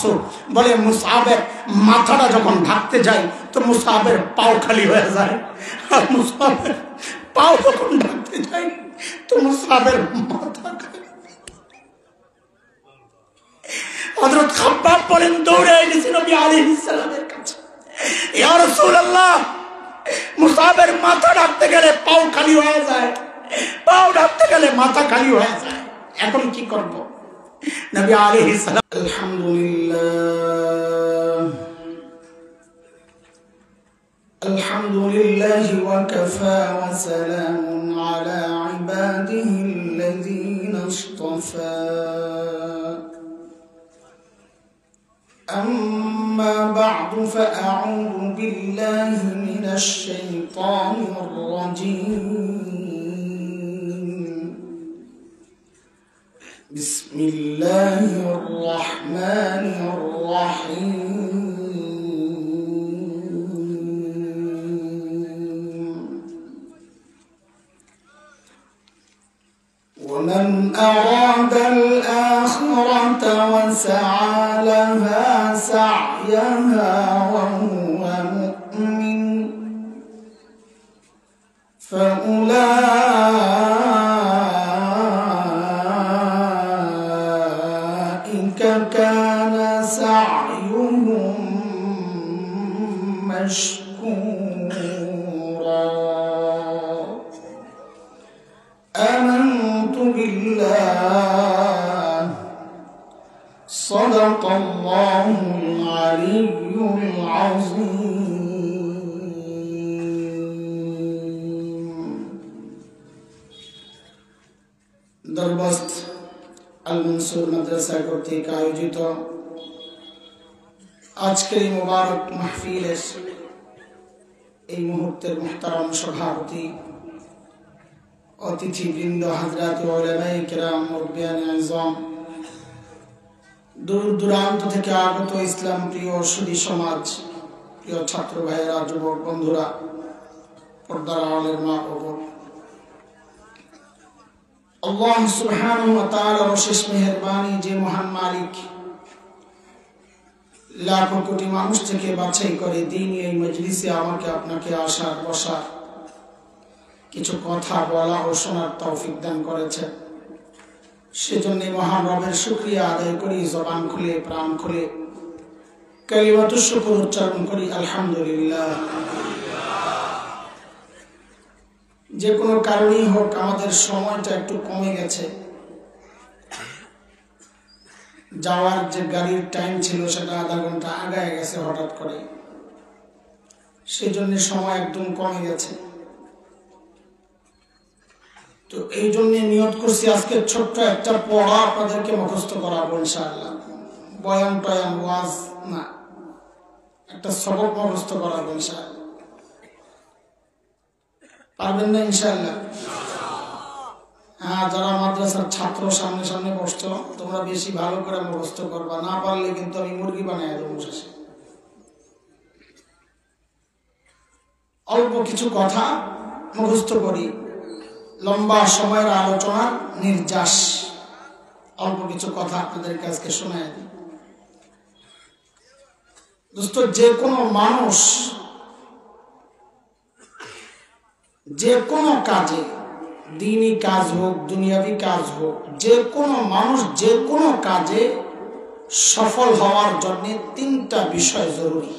মাসউদ বলে মুসআবের মাথাটা যখন ঢাকতে যায় তো মুসআবের পাও খালি হয়ে যায়, আর মুসআবের পাও যখন ঢাকতে যায় তো মুসআবের মাথা খালি। হযরত খাব্বাব বলেন দৌড়ে গেছি নবী আলাইহিস সালামের কাছে, ইয়া রাসূলুল্লাহ মুসআবের মাথা ঢাকতে গেলে পাও খালি হয়ে যায়, পাও ঢাকতে গেলে মাথা খালি হয়ে যায়, এখন কি করব? নবী আলাইহিস সালাম আলহামদুলিল্লাহি ওয়া কাফা ওয়া সালামুন আলা ইবাদিহিল্লাযীনা ইসতাফা। أما بعد فأعوذ بالله من الشيطان الرجيم. بسم الله الرحمن الرحيم. ومن أراد الآخرة وسعى لها سعيها وهو مؤمن فأولئك كان سعيهم مشكورا. آمنت بالله صدق الله العلي العظيم. দরবস্ত আল মনসুর মাদ্রাসা কর্তৃক আয়োজিত আজকের এই মুবারক মাহফিলের এই মুহূর্তের মুহতারাম সভাপতি, অতিথিবৃন্দ, হযরত উলামায়ে কিরাম, মুরব্বিয়ানে আযম, দূর দূরান্ত থেকে আগত ইসলাম প্রিয় সুধী সমাজ, প্রিয় ছাত্র ভাইয়েরা, যুবক বন্ধুরা, পর্দার আড়ালের মা ও বোন, আল্লাহ সুবহানাহু ওয়া তাআলার অশেষ মেহেরবানি যে মহান মালিক লাখো কোটি মানুষ থেকে বাছাই করে দ্বীনি এই মজলিসে আমাকে আপনাকে আসার বসার, কিছু কথা বলা ও শোনার তৌফিক দান করেছে, সেজন্য মহান রবের শুকরিয়া আদায় করি। জবান খুলে প্রাণ খুলে কালিমাতুশ শুকর উচ্চারণ করি, আলহামদুলিল্লাহ। যে কোনো কারণেই হোক আমাদের সময়টা একটু কমে গেছে, যাওয়ার যে গাড়ির টাইম ছিল সেটা আধা ঘন্টা আগায় গেছে হঠাৎ করে, সেজন্য সময় একদম কমে গেছে। তো এই জন্য নিয়ত করছি আজকে ছোট্ট একটা পড়া আপনাদেরকে মুখস্থ করাবো ইনশাআল্লাহ। বয়ান টয়ান ওয়াজ না, একটা সবক মুখস্থ করাবো ইনশাআল্লাহ। পারবেন না ইনশাআল্লাহ? হ্যাঁ, যারা মাদ্রাসার ছাত্র সামনে সামনে বসছো তোমরা বেশি ভালো করে মুখস্থ করবা, না পারলে কিন্তু আমি মুরগি বানাই দেবো শেষে। অল্প কিছু কথা মুখস্থ করি, লম্বা সময়ের আলোচনার নির্যাস, অল্প কিছু কথা আপনাদেরকে আজকে শোনায় দিই। দোস্ত, যে কোনো মানুষ যে কোনো কাজে, দ্বীনি কাজ হোক দুনিয়াবি কাজ হোক, যে কোনো মানুষ যে কোনো কাজে সফল হওয়ার জন্য তিনটা বিষয় জরুরি।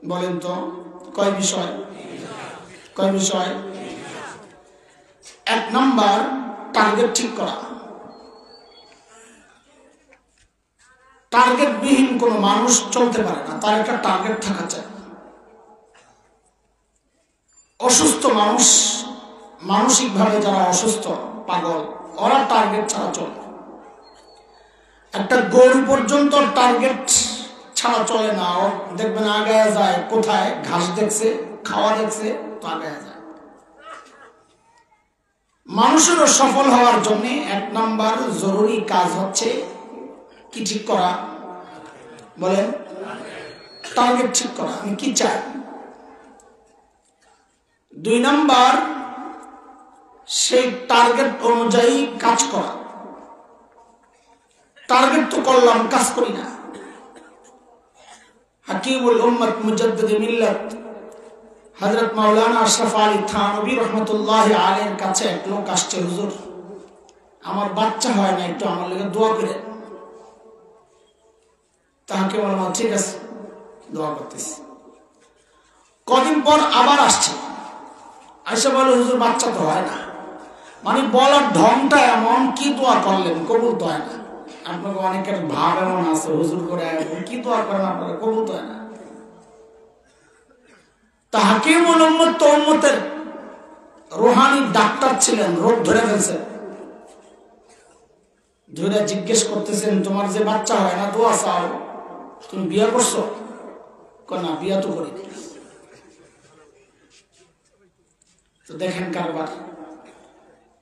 বলেন তো কয় বিষয়? কয় বিষয়? এক নাম্বার, টার্গেট ঠিক করা। টার্গেট বিহীন কোনো মানুষ চলতে পারে না, তার একটা টার্গেট থাকা চাই। অসুস্থ মানুষ, মানসিকভাবে যারা অসুস্থ পাগল, ওরা টার্গেট ছাড়া চলে। একটা গরু পর্যন্ত টার্গেট ছাড়া চলে না, ও দেখবেন আগায় যায় কোথায়, ঘাস দেখছে, খাওয়া দেখছে তো আগায় যায়। মানুষেরও সফল হওয়ার জন্য এক নাম্বার জরুরি কাজ হচ্ছে কি ঠিক করা? বলেন, টার্গেট ঠিক করা, আমি কি চাই। দুই নাম্বার, সেই টার্গেট অনুযায়ী কাজ করা। টার্গেট তো করলাম, কাজ করি না, হাকিমুল উম্মত মুজাদ্দিদ মিল্লাত হযরত মাওলানা আশরাফ আলী থানভী রাহমাতুল্লাহি আলাইহির কাছে এক লোক আসছে, হুজুর আমার বাচ্চা হয় না, একটু আমার লাগি দোয়া করেন। তাকে বললাম ঠিক আছে, দোয়া করতেছি। কদিন পর আবার আসছে, আইসা বলে হুজুর বাচ্চা তো হয় না। মানে বলার ঢংটা এমন, কি দোয়া করলেন কবুল তো হয় না। আপনাকে অনেকের ভাব এমন আছে, হুজুর করে কি দোয়া করেন আপনারা, কবুল তো হয় না। তা হাকিমুল উম্মত তো উম্মতের রুহানি ডাক্তার ছিলেন, রোগ ধরে ফেলছে। ধরে জিজ্ঞেস করতেছেন তোমার যে বাচ্চা হয় না দোয়া চাও, তুমি বিয়ে করছো? না, বিয়ে তো করিনি। তো দেখেন কারবার,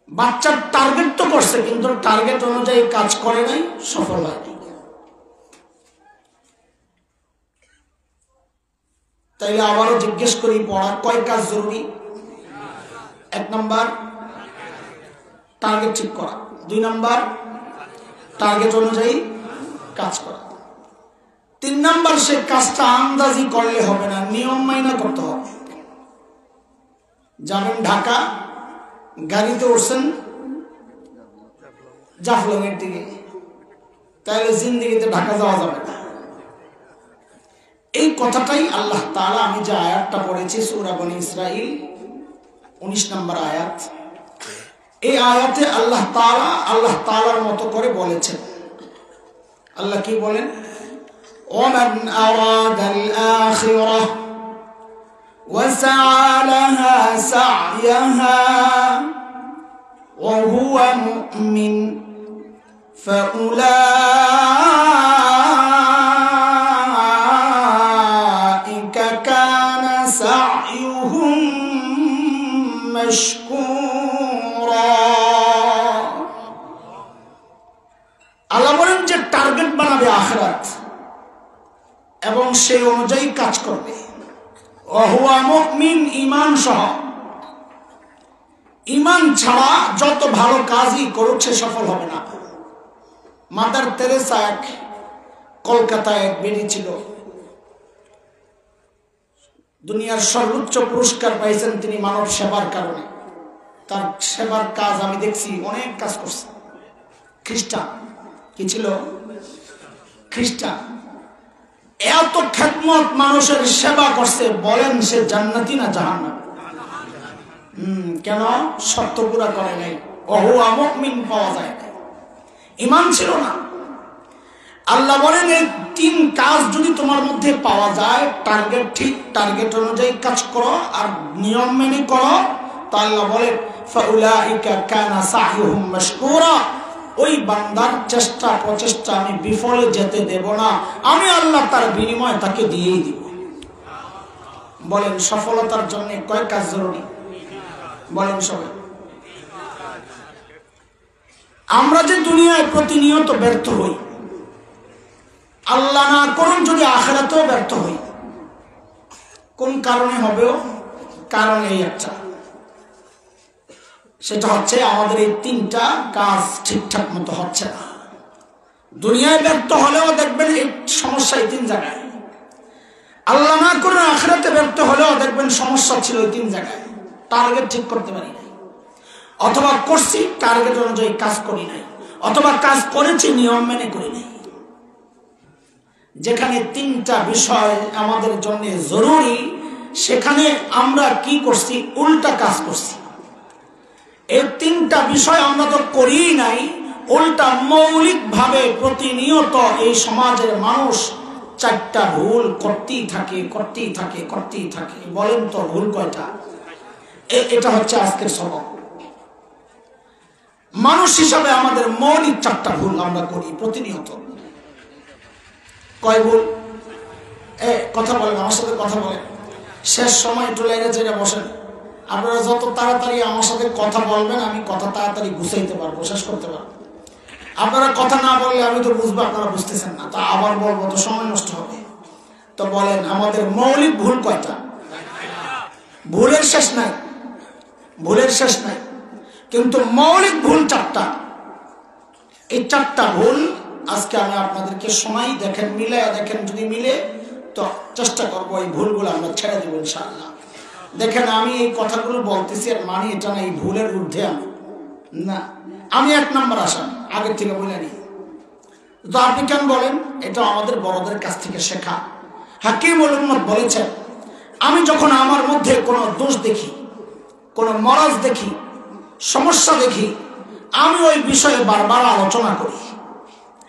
বাচ্চার টার্গেট তো করছে কিন্তু টার্গেট অনুযায়ী কাজ করে নাই, সফল হয়নি। তাইলে আবারও জিজ্ঞেস করি, পড়ার কয় কাজ জরুরি? 1 নাম্বার টার্গেট ঠিক করা, 2 নাম্বার টার্গেট অনুযায়ী কাজ করা, 3 নাম্বার সে কাজটা আন্দাজি করলে হবে না, নিয়ম মাইনা করতে হবে। যাবেন ঢাকা, গাড়িতে উঠছেন জাফলংয়ের দিকে, তাহলে জিন্দেগিতে ঢাকা যাওয়া যাবে না। এই কথাটাই আল্লাহ তাআলা, আমি যে আয়াতটা পড়েছি সূরা বনী ইসরাঈল 19 নম্বর আয়াত, এই আয়াতে আল্লাহ তাআলার মতো করে বলেছেন। আল্লাহ কি বলেন? ওয়ামান আরাদাল আখিরাহ وسعى لها سعيها وهو مؤمن فأولئك كان سعيهم مشكورا। আল্লাহ বলেন যে টার্গেট বানাবে আখিরাত এবং সেই অনুযায়ী কাজ করবে। ওহুয়া মুমিন, ঈমান সহ। ঈমান ছাড়া যত ভালো কাজই করুক সে সফল হবে না। মাদার তেরেসা এক কলকাতায় এক বেটি ছিল, দুনিয়ার সর্বোচ্চ পুরস্কার পাইছেন তিনি মানব সেবার কারণে। তার সেবার কাজ আমি দেখছি, অনেক কাজ করছে। খ্রিস্টান, কি ছিল? খ্রিস্টান। এত খেদমত, মানুষের সেবা করছে, বলেন সে জান্নাতি না জাহান্নামী? কেন? শর্ত পুরা করে নাই, ওহুয়া মুমিন পাওয়া যায় না, ঈমান ছিল না। আল্লাহ বলেন এই 3 কাজ যদি তোমার মধ্যে পাওয়া যায়, টার্গেট ঠিক, টার্গেট অনুযায়ী কাজ করো আর নিয়ম মেনে করো, তা আল্লাহ বলেন ফাউলাইকা কানা সাইয়ুহুম মাশকুরা, ওই বান্দার চেষ্টা প্রচেষ্টা আমি বিফলে যেতে দেব না, আমি আল্লাহ তার বিনিময় তাকে দিয়েই দিব। বলেন সফলতার জন্য কয় কাজ জরুরি? বলেন সবাই। আমরা যে দুনিয়ায় প্রতিনিয়ত ব্যর্থ হই, আল্লাহ না করুন যদি আখিরাতেও ব্যর্থ হই, কোন কারণে হবে? কারণ এই একটা, সেটা হচ্ছে আমাদের এই 3টা কাজ ঠিকঠাক মতো হচ্ছে না। দুনিয়ায় ব্যর্থ হলেও দেখবেন এই সমস্যা এই 3 জায়গায়। আল্লাহ না করে আখিরাতে ব্যর্থ হলেও দেখবেন সমস্যা ছিল এই 3 জায়গায়। টার্গেট ঠিক করতে পারি নাই, অথবা করছি টার্গেট অনুযায়ী কাজ করি নাই, অথবা কাজ করেছি নিয়ম মেনে করি নাই। যেখানে 3টা বিষয় আমাদের জন্য জরুরি, সেখানে আমরা কি করছি? উল্টা কাজ করছি। এই 3টা বিষয় আমরা তো করি নাই, উল্টা মৌলিক ভাবে প্রতিনিয়ত এই সমাজের মানুষ 4টা ভুল করতেই থাকে। বলেন তো ভুল কয়টা? এটা হচ্ছে আজকের সবক। মানুষ হিসাবে আমাদের মৌলিক 4টা ভুল আমরা করি প্রতিনিয়ত। কয় ভুল? কথা বলেন, আমার সাথে কথা বলেন। শেষ সময় একটু লেগে যেটা বসেন, আপনারা যত তাড়াতাড়ি আমার সাথে কথা বলবেন, আমি কথা তাড়াতাড়ি গুছাইতে পারবো, শেষ করতে পারবো। আপনারা কথা না বললে আমি তো বুঝবো আপনারা বুঝতেছেন না, তা আবার বলবো তো সময় নষ্ট হবে। তো বলেন আমাদের মৌলিক ভুল কয়টা? ভুলের শেষ নাই, কিন্তু মৌলিক ভুল 4টা। এই 4টা ভুল আজকে আমি আপনাদেরকে সময় দেখেন, মিলে দেখেন, যদি মিলে তো চেষ্টা করবো এই ভুলগুলো আমরা ছেড়ে দেবো ইনশাআল্লাহ। দেখেন আমি এই কথাগুলো বলতেছি আর মানে এটা না এই ভুলের ঊর্ধ্বে আমি না, আমি 1 নম্বর আসামি, আগের থেকে বলে নি। তো আপনি কেন বলেন? এটা আমাদের বড়দের কাছ থেকে শেখা। হাকিমুল উম্মত বলেছেন, আমি যখন আমার মধ্যে কোনো দোষ দেখি, কোনো মরজ দেখি, সমস্যা দেখি, আমি ওই বিষয়ে বারবার আলোচনা করি।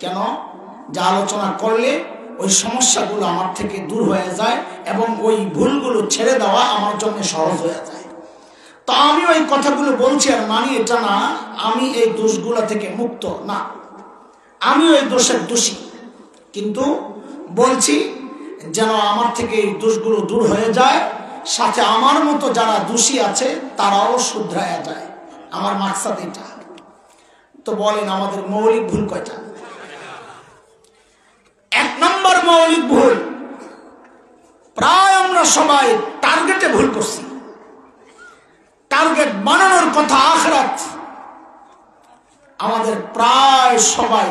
কেন? যে আলোচনা করলে ওই সমস্যাগুলো আমার থেকে দূর হয়ে যায় এবং ওই ভুলগুলো ছেড়ে দেওয়া আমার জন্য সহজ হয়ে যায়। তো আমি ওই কথাগুলো বলছি আর মানি এটা না আমি এই দোষগুলো থেকে মুক্ত না, আমি ওই দোষের দোষী, কিন্তু বলছি যেন আমার থেকে এই দোষগুলো দূর হয়ে যায়, সাথে আমার মতো যারা দোষী আছে তারাও শুধরায়া যায়। আমার মাকসাদ এটা। তো বলেন আমাদের মৌলিক ভুল কয়টা? 1 নম্বর মৌলিক ভুল, প্রায় আমরা সবাই টার্গেটে ভুল করছি। টার্গেট বানানোর কথা আখিরাত, আমাদের প্রায় সবাই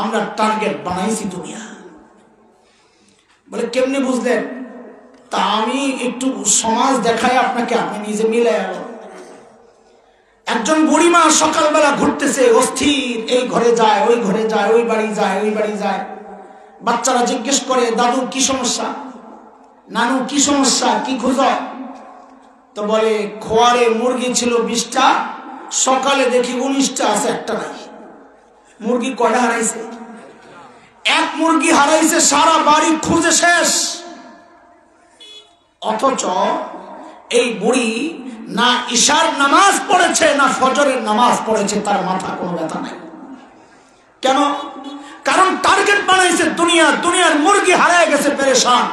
আমরা টার্গেট বানাইছি দুনিয়া। বলে কেমনে বুঝলেন? তা আমি একটু সমাজ দেখাই আপনাকে, আপনি নিজে মিলে। একজন বুড়িমা সকালবেলা ঘুরতেছে অস্থির, এই ঘরে যায়, ওই ঘরে যায়, ওই বাড়ি যায়, ওই বাড়ি যায়। বাচ্চারা জিজ্ঞেস করে, দাদু কি সমস্যা, নানু কি সমস্যা, কি খুঁজ? তো বলে খোয়ারে মুরগি ছিল 20টা, সকালে দেখি 19টা আছে, একটা নাই। মুরগি কয়টা হারাইছে? 1 মুরগি হারাইছে, সারা বাড়ি খুঁজে শেষ। অথচ এই বুড়ি না ইশার নামাজ পড়েছে না ফজরের নামাজ পড়েছে, তার মাথা কোনো ব্যথা নাই। কেন? কারণ টার্গেট বানাইছে দুনিয়া, দুনিয়ার মুরগি হারায় গেছে পেরেশান।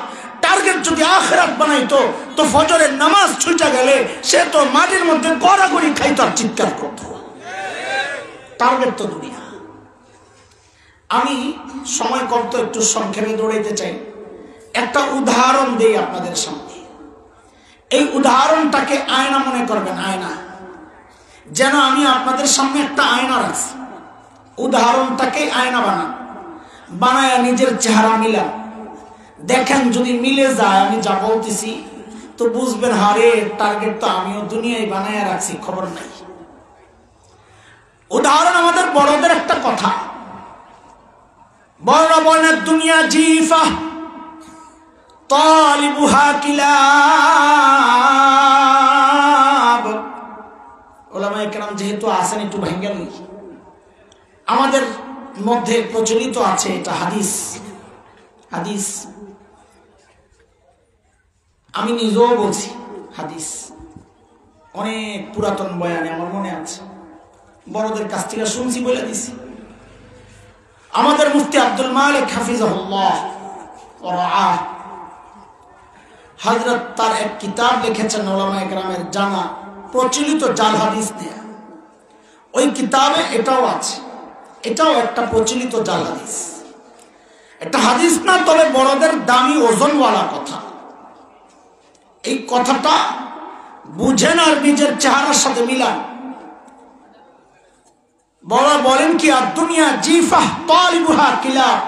টার্গেট যদি আখিরাত বানাইতো তো ফজরের নামাজ ছুটে গেলে সে তো মাটির মধ্যে গড়াগড়ি খাইতো আর চিৎকার করতো। টার্গেট তো দুনিয়া। আমি সময় কম তো একটু সংক্ষেপে দৌড়াইতে চাই। একটা উদাহরণ দেই আপনাদের সামনে। এই উদাহরণটাকে আয়না মনে করবেন, আয়না। যেন আমি আপনাদের সামনে একটা আয়না রাখছি, উদাহরণটাকে আয়না বানায়া নিজের চেহারা মিলান। দেখেন যদি মিলে যায় আমি যা বলতেছি তো বুঝবেন, হারে টার্গেট তো আমিও দুনিয়ায় বানায়া রাখছি, খবর নাই। উদাহরণ আমাদের বড়দের একটা কথা, বড়রা বলেন দুনিয়া জিফা তালিবুহা কিলাব। ওলামায়ে কেরাম যেহেতু আছেন একটু ভেঙ্গে লই। আমাদের মধ্যে প্রচলিত আছে এটা হাদিস, আমি নিজেও বলছি হাদিস, অনেক পুরাতন বয়ানে আমার মনে আছে, বড়দের কাছ থেকে শুনছি বলে দিছি। আমাদের মুফতি আব্দুল মালিক হাফিজাহুল্লাহ ওয়া রাআহ হযরত তার এক কিতাব লিখেছেন উলামায়ে কেরামের জানা প্রচলিত জাল হাদিস নিয়ে। ওই কিতাবে এটাও আছে, এটাও একটা প্রচলিত জাল হাদিস। এটা হাদিস না, তবে বড়দের দামি ওজনওয়ালা কথা। এই কথাটা বুঝেন আর নিজের চেহারার সাথে মিলান। বড় বলেন কি, আর দুনিয়া জিফাহ তালিবুহা কিলাব,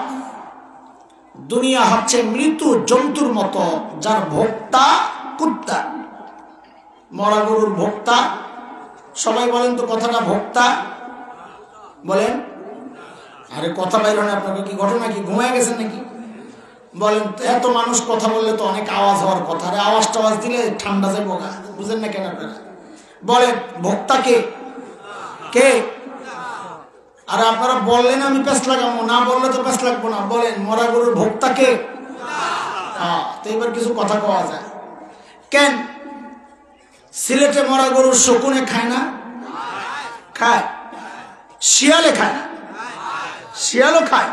দুনিয়া হচ্ছে মৃত্যু জন্তুর মতো, যার ভোক্তা কুত্তা। মরা গরুর ভোক্তা, সবাই বলেন তো কথাটা ভোক্তা বলেন। আরে কথা বাইরে না, আপনাকে কি ঘটনা, কি ঘুমায় গেছেন নাকি? বলেন এত মানুষ কথা বললে তো অনেক আওয়াজ হওয়ার কথা, আরে আওয়াজ টাওয়াজ দিলে ঠান্ডা যায় বোকা, বুঝেন না কেন আপনারা? বলেন ভোক্তা কে? কে? আর আপনারা বললেন আমি পেঁচ লাগাবো, না বললে তো পেঁচ লাগবো না। বলেন মরা গরুর ভোক্তা কে? তো এবার কিছু কথা কওয়া যায়। কেন সিলেটে মরা গরুর শকুনে খায় না? খায়। শিয়ালে খায় না? শিয়ালও খায়।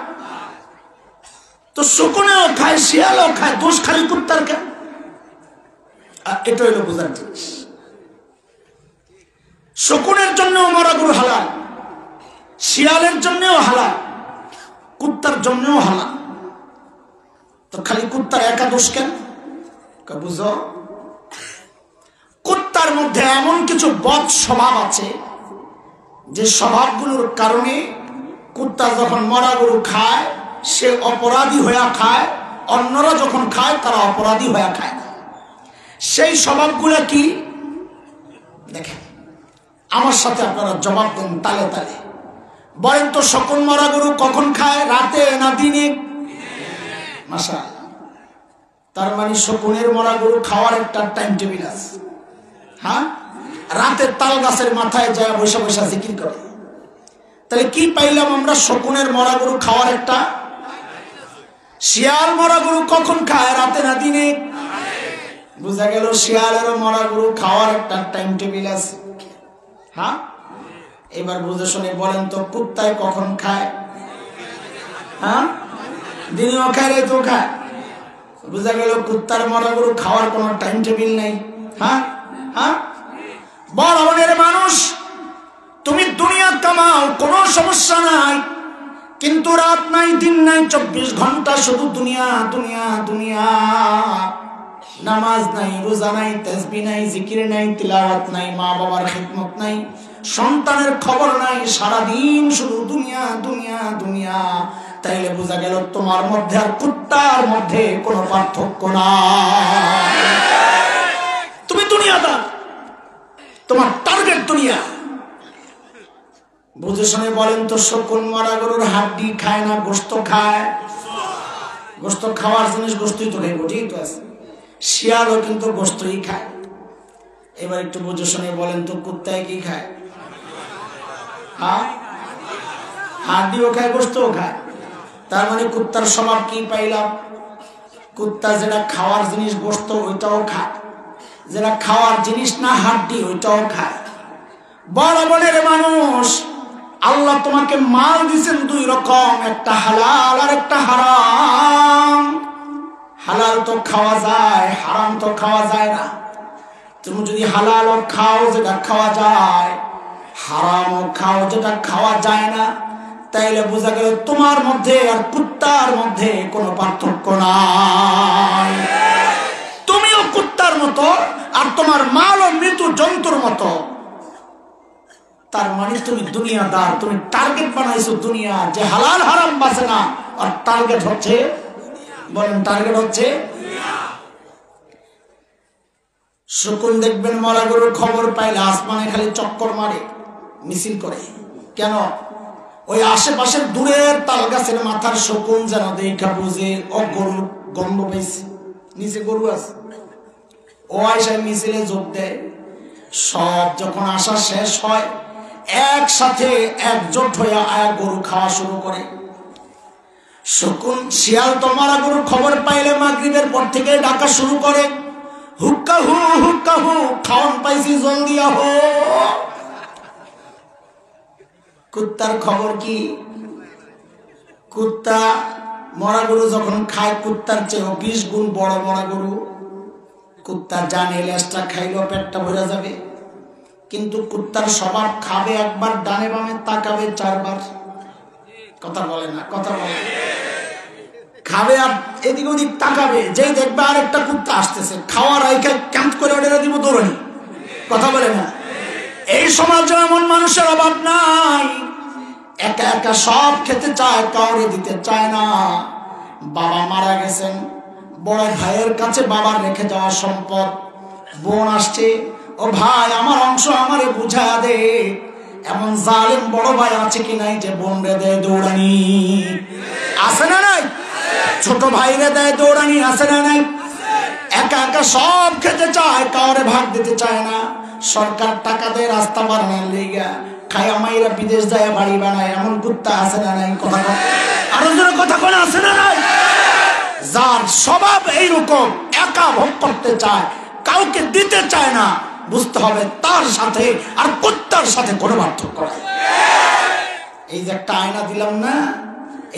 তো শকুনেও খায়, শিয়ালও খায়, দোষ খালি কুত্তার কেন? এটা হইলো বোঝার জিনিস। শকুনের জন্যও মরা গরু হালাল, শিয়ালের জন্যও হালাল, কুত্তার জন্যও হালাল। তো খালি কুত্তার একা দোষ কেন? বুঝো, কুত্তার মধ্যে এমন কিছু বদ স্বভাব আছে যে স্বভাবগুলোর কারণে কুত্তা যখন মরা গরু খায় সে অপরাধী হয়ে খায়, অন্যরা যখন খায় তারা অপরাধী হয়ে খায়। সেই স্বভাবগুলো কি দেখেন, আমার সাথে আপনারা জবাব দেন তালে তালে। বলেন তো শকুন মরা গরু কখন খায়, রাতে না দিনে? মাশাআল্লাহ। তার মানে শকুনের মরা গরু খাওয়ার একটা টাইম টেবিল আছে। হ্যাঁ, রাতে তাল গাছের মাথায় যায় বৈশা বৈশা জিকির করে। তাহলে কি পাইলাম আমরা? শকুনের মরা গরু খাওয়ার একটা। শিয়াল মরা গরু কখন খায়, রাতে না দিনে? বুঝা গেল শিয়ালেরও মরা গরু খাওয়ার একটা টাইম টেবিল আছে। হ্যাঁ, এবার বুঝে শুনে বলেন তো কুত্তায় কখন খায়? হ্যাঁ, দিনেও খায় রাতেও খায়। বুঝা গেল কুত্তার মরা গরু খাওয়ার কোনো টাইম টেবিল নেই। হ্যাঁ হ্যাঁ, বড় মনের মানুষ, তুমি দুনিয়া কামাও, কোনো সমস্যা নাই, কিন্তু রাত নাই দিন নাই 24 ঘন্টা শুধু দুনিয়া দুনিয়া দুনিয়া। নামাজ নাই, রোজা নাই, তাসবিহ নাই, জিকির নাই, তিলাওয়াত নাই, মা বাবার খিদমত নাই, সন্তানের খবর নাই, সারাদিন শুধু দুনিয়া দুনিয়া দুনিয়া। তাইলে বোঝা গেল তোমার মধ্যে আর কুত্তার মধ্যে কোনো পার্থক্য নাই। তুমি দুনিয়াদার, তোমার টার্গেট দুনিয়া। বুঝে শুনে বলেন তো শকুন মরা গরুর হাড্ডি খায় না গোশত খায়? গোশত খাওয়ার জিনিস গোশতই তো খাইব, ঠিক আছে। শিয়ালও কিন্তু গোশতই খায়। এবার একটু বুঝে শুনে বলেন তো কুত্তায় কি খায়? হ্যাঁ, হাড্ডিও খায় গোশতও খায়। তার মানে কুত্তার স্বভাব কি পাইলাম? কুত্তা যেটা খাওয়ার জিনিস গোশত ওইটাও খায়, যেটা খাওয়ার জিনিস না হাড্ডি ওইটাও খায়। বড় বনের মানুষ, আল্লাহ তোমাকে মাল দিয়েছেন দুই রকম, একটা হালাল আর একটা হারাম। হালাল তো খাওয়া যায়, হারাম তো খাওয়া যায় না। তুমি যদি হালালও খাও যেটা খাওয়া যায়, হারামও খাও যেটা খাওয়া যায় না, তাইলে বোঝা গেল তোমার মধ্যে আর কুত্তার মধ্যে কোনো পার্থক্য নাই। তুমিও কুত্তার মতো আর তোমার মালও মৃত্যু জন্তুর মতো। তার মানে তুমি দুনিয়াদার, তুমি টার্গেট বানাইছো দুনিয়া, যে হালাল হারাম বাঁচে না। আর টার্গেট হচ্ছে, বলেন টার্গেট হচ্ছে। শকুন দেখবেন মরা গরুর খবর পাইলে আসমানে খালি চক্কর মারে, মিছিল করে। কেন? ওই আশেপাশের দূরের তাল গাছের মাথার শকুন যেন দেখা বুঝে ও গরুর গন্ধ পেয়েছে, নিচে গরু আছে, ও আয়সায় মিছিলে যোগ দেয়। সব যখন আসা শেষ হয়, একসাথে একজোট হয়ে আয়া গরু খাওয়া শুরু করে। শকুন শিয়াল তো মারা গরুর খবর পাইলে মাগরিবের পর থেকে ডাকা শুরু করে, হুক্কা হু হুক্কা হু, খাওয়ান পাইছি জলদি আহো। কুত্তার খবর কি? কুত্তা মরা গরু যখন খায়, কুত্তার চেয়ে 20 গুণ বড় মরা গরু। কুত্তা জানে লেজটা খাইলেও পেটটা ভরে যাবে, কিন্তু কুত্তার স্বভাব খাবে একবার, ডানে বামে তাকাবে 4 বার। কথা বলে না, কথা বলে। খাবে আর এদিক ওদিক তাকাবে, যেই দেখবে আরেকটা কুত্তা আসতেছে, খাওয়ার আইকা ক্যাম্প করে ওটা দিব দৌড়ানি। কথা বলে না। এই সমাজে এমন মানুষের অভাব নাই, একা একা সব খেতে চায়, কাউরে দিতে চায় না। বাবা মারা গেছেন, বড় ভাইয়ের কাছে বাবার রেখে যাওয়া সম্পদ, বোন আসছে, ও ভাই আমার অংশ আমারে বুঝা দে। এমন জালেম বড় ভাই আছে কি নাই যে বোন রে দেয় দৌড়ানি? আছে না নাই? ছোট ভাই রে দেয় দৌড়ানি, আছে না নাই? একা একা সব খেতে চায়, কাউরে ভাগ দিতে চায় না। সরকার টাকা দেয় রাস্তা বানানোর লেগা, খায় আমাইরা বিদেশ যায় বাড়ি বানায়, এমন কুত্তা আছে না নাই? কথা কয়, আরো জোরে কথা কয়, আছে না নাই? যার স্বভাব এইরকম, একা ভোগ করতে চায়, কাউকে দিতে চায় না, বুঝতে হবে তার সাথে আর কুত্তার সাথে কোনো পার্থক্য নাই। এই যে একটা আয়না দিলাম না,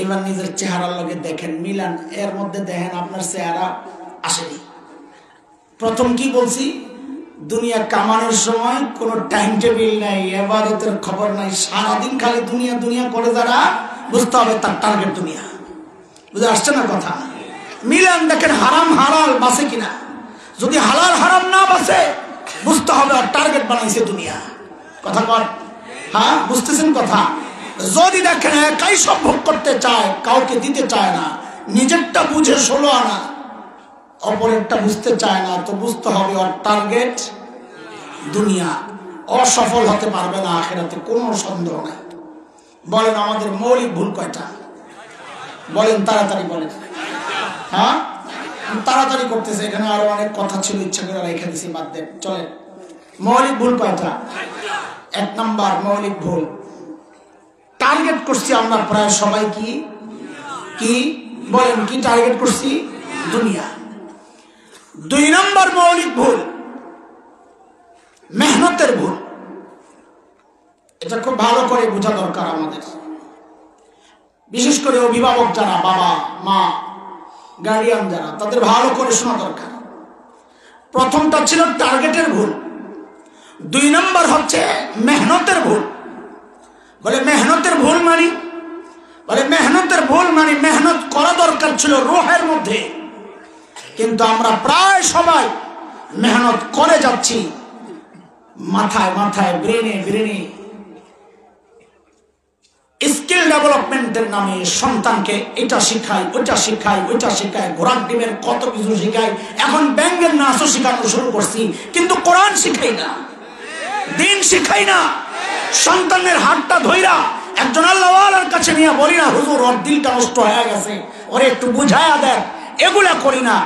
এবার নিজের চেহারার লগে দেখেন, মিলান, এর মধ্যে দেখেন আপনার চেহারা আসেনি। প্রথম কি বলছি? দুনিয়া কামানোর সময় কোনো টাইম টেবিল নাই, ইবাদতের খবর নাই, সারাদিন খালি দুনিয়া দুনিয়া করে যারা, বুঝতে হবে তার টার্গেট দুনিয়া। বুঝে আসছে না কথা? মিলান, দেখেন হারাম হালাল বাঁচে কিনা। যদি হালাল হারাম না বাঁচে, বুঝতে হবে আর টার্গেট বানাইছে দুনিয়া। কথা কর, হ্যাঁ বুঝতেছেন কথা? যদি দেখেন একাই সব ভোগ করতে চায়, কাউকে দিতে চায় না, নিজেরটা বুঝে 16 আনা, অপরেরটা বুঝতে চায় না। তো বুঝতে হবে ওর টার্গেট দুনিয়া, অসফল হতে পারবে না আখিরাতে, কোনো সন্দেহ নাই। বলেন আমাদের মৌলিক ভুল কয়টা? বলেন তাড়াতাড়ি বলেন। হ্যাঁ, তাড়াতাড়ি করতেছে, এখানে আরো অনেক কথা ছিল, ইচ্ছা করে রেখে দিছি, বাদ দেন। চলেন, মৌলিক ভুল কয়টা? 1 নাম্বার মৌলিক ভুল, টার্গেট করছি আমরা প্রায় সবাই কি কি বলেন, কি টার্গেট করছি? দুনিয়া। 2 নাম্বার মৌলিক ভুল মেহনতের ভুল। এটা খুব ভালো করে বোঝা দরকার আমাদের, বিশেষ করে অভিভাবক যারা, বাবা মা গার্ডিয়ান যারা, তাদের ভালো করে শোনা দরকার। প্রথমটা ছিল টার্গেটের ভুল, 2 নাম্বার হচ্ছে মেহনতের ভুল। বলে মেহনতের ভুল মানে, বলে মেহনতের ভুল মানে মেহনত করা দরকার ছিল রূহের মধ্যে, কিন্তু আমরা প্রায় সবাই মেহনত করে যাচ্ছি মাথায় মাথায়, ব্রেনে ব্রেনে, স্কিল ডেভেলপমেন্টের নামে সন্তানকে এটা শিখাই, ওইটা শিখাই, ওইটা শিখাই, ঘোড়ার ডিমের কত কিছু শিখাই। এখন ব্যাঙ্গের নাচও শিখানো শুরু করছি, কিন্তু কোরআন শিখাই না, দিন শিখাই না। সন্তানের হাতটা ধইরা একজন আল্লাহওয়ালার কাছে নিয়ে বলি না, হুজুর ওর দিলটা নষ্ট হয়ে গেছে, ওরে একটু বুঝায়া দেন, এগুলা করি না।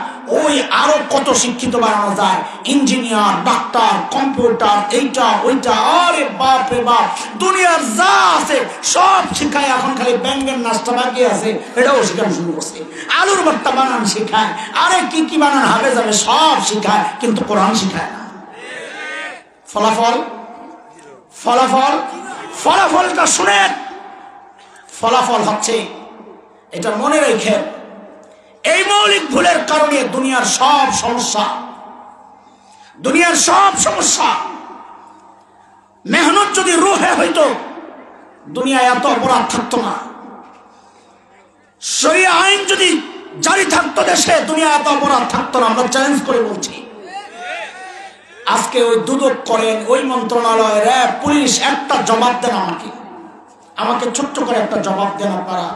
ওই আরো কত শিক্ষিত বানানো যায়, ইঞ্জিনিয়ার, ডাক্তার, কম্পিউটার, এইটা ওইটা, আরে বাপ রে বাপ, দুনিয়ার যা আছে সব শিখায়। এখন খালি ব্যাঙ্গের নাচটা বাকি আছে, এটাও শিখানো শুরু করছে। আলুর ভর্তা বানান শিখায়, আরে কি কি বানান হবে যাবে সব শিখায়, কিন্তু কোরআন শিখায় না। ফলাফল ফলাফল ফলাফলটা শুনেন, ফলাফল হচ্ছে, এটা মনে রেখে, এই মৌলিক ভুলের কারণে দুনিয়ার সব সমস্যা, দুনিয়ার সব সমস্যা। মেহনত যদি রূহে হইতো, দুনিয়ায় এত অপরাধ থাকতো না। শরিয়া আইন যদি জারি থাকতো দেশে, দুনিয়ায় এত অপরাধ থাকতো না। আমরা চ্যালেঞ্জ করে বলছি, আজকে ওই দুদক করেন, ওই মন্ত্রণালয়, র্যাব, পুলিশ, একটা জবাব দেন আমাকে, আমাকে ছোট্ট করে একটা জবাব দেন আপনারা।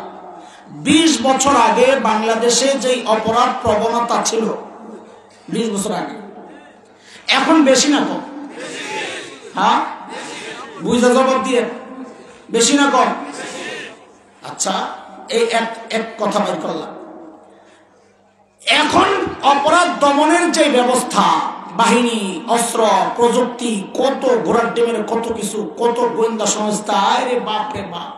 20 বছর আগে বাংলাদেশে যে অপরাধ প্রবণতা ছিল, 20 বছর আগে, এখন বেশি না কম? হ্যাঁ, বুঝা জবাব দিয়ে, বেশি না কম? আচ্ছা, এই এক কথা বের করলাম। এখন অপরাধ দমনের যে ব্যবস্থা, বাহিনী, অস্ত্র, প্রযুক্তি, কত ঘোড়ার ডিমের কত কিছু, কত গোয়েন্দা সংস্থা, আরে বাপ রে বাপ,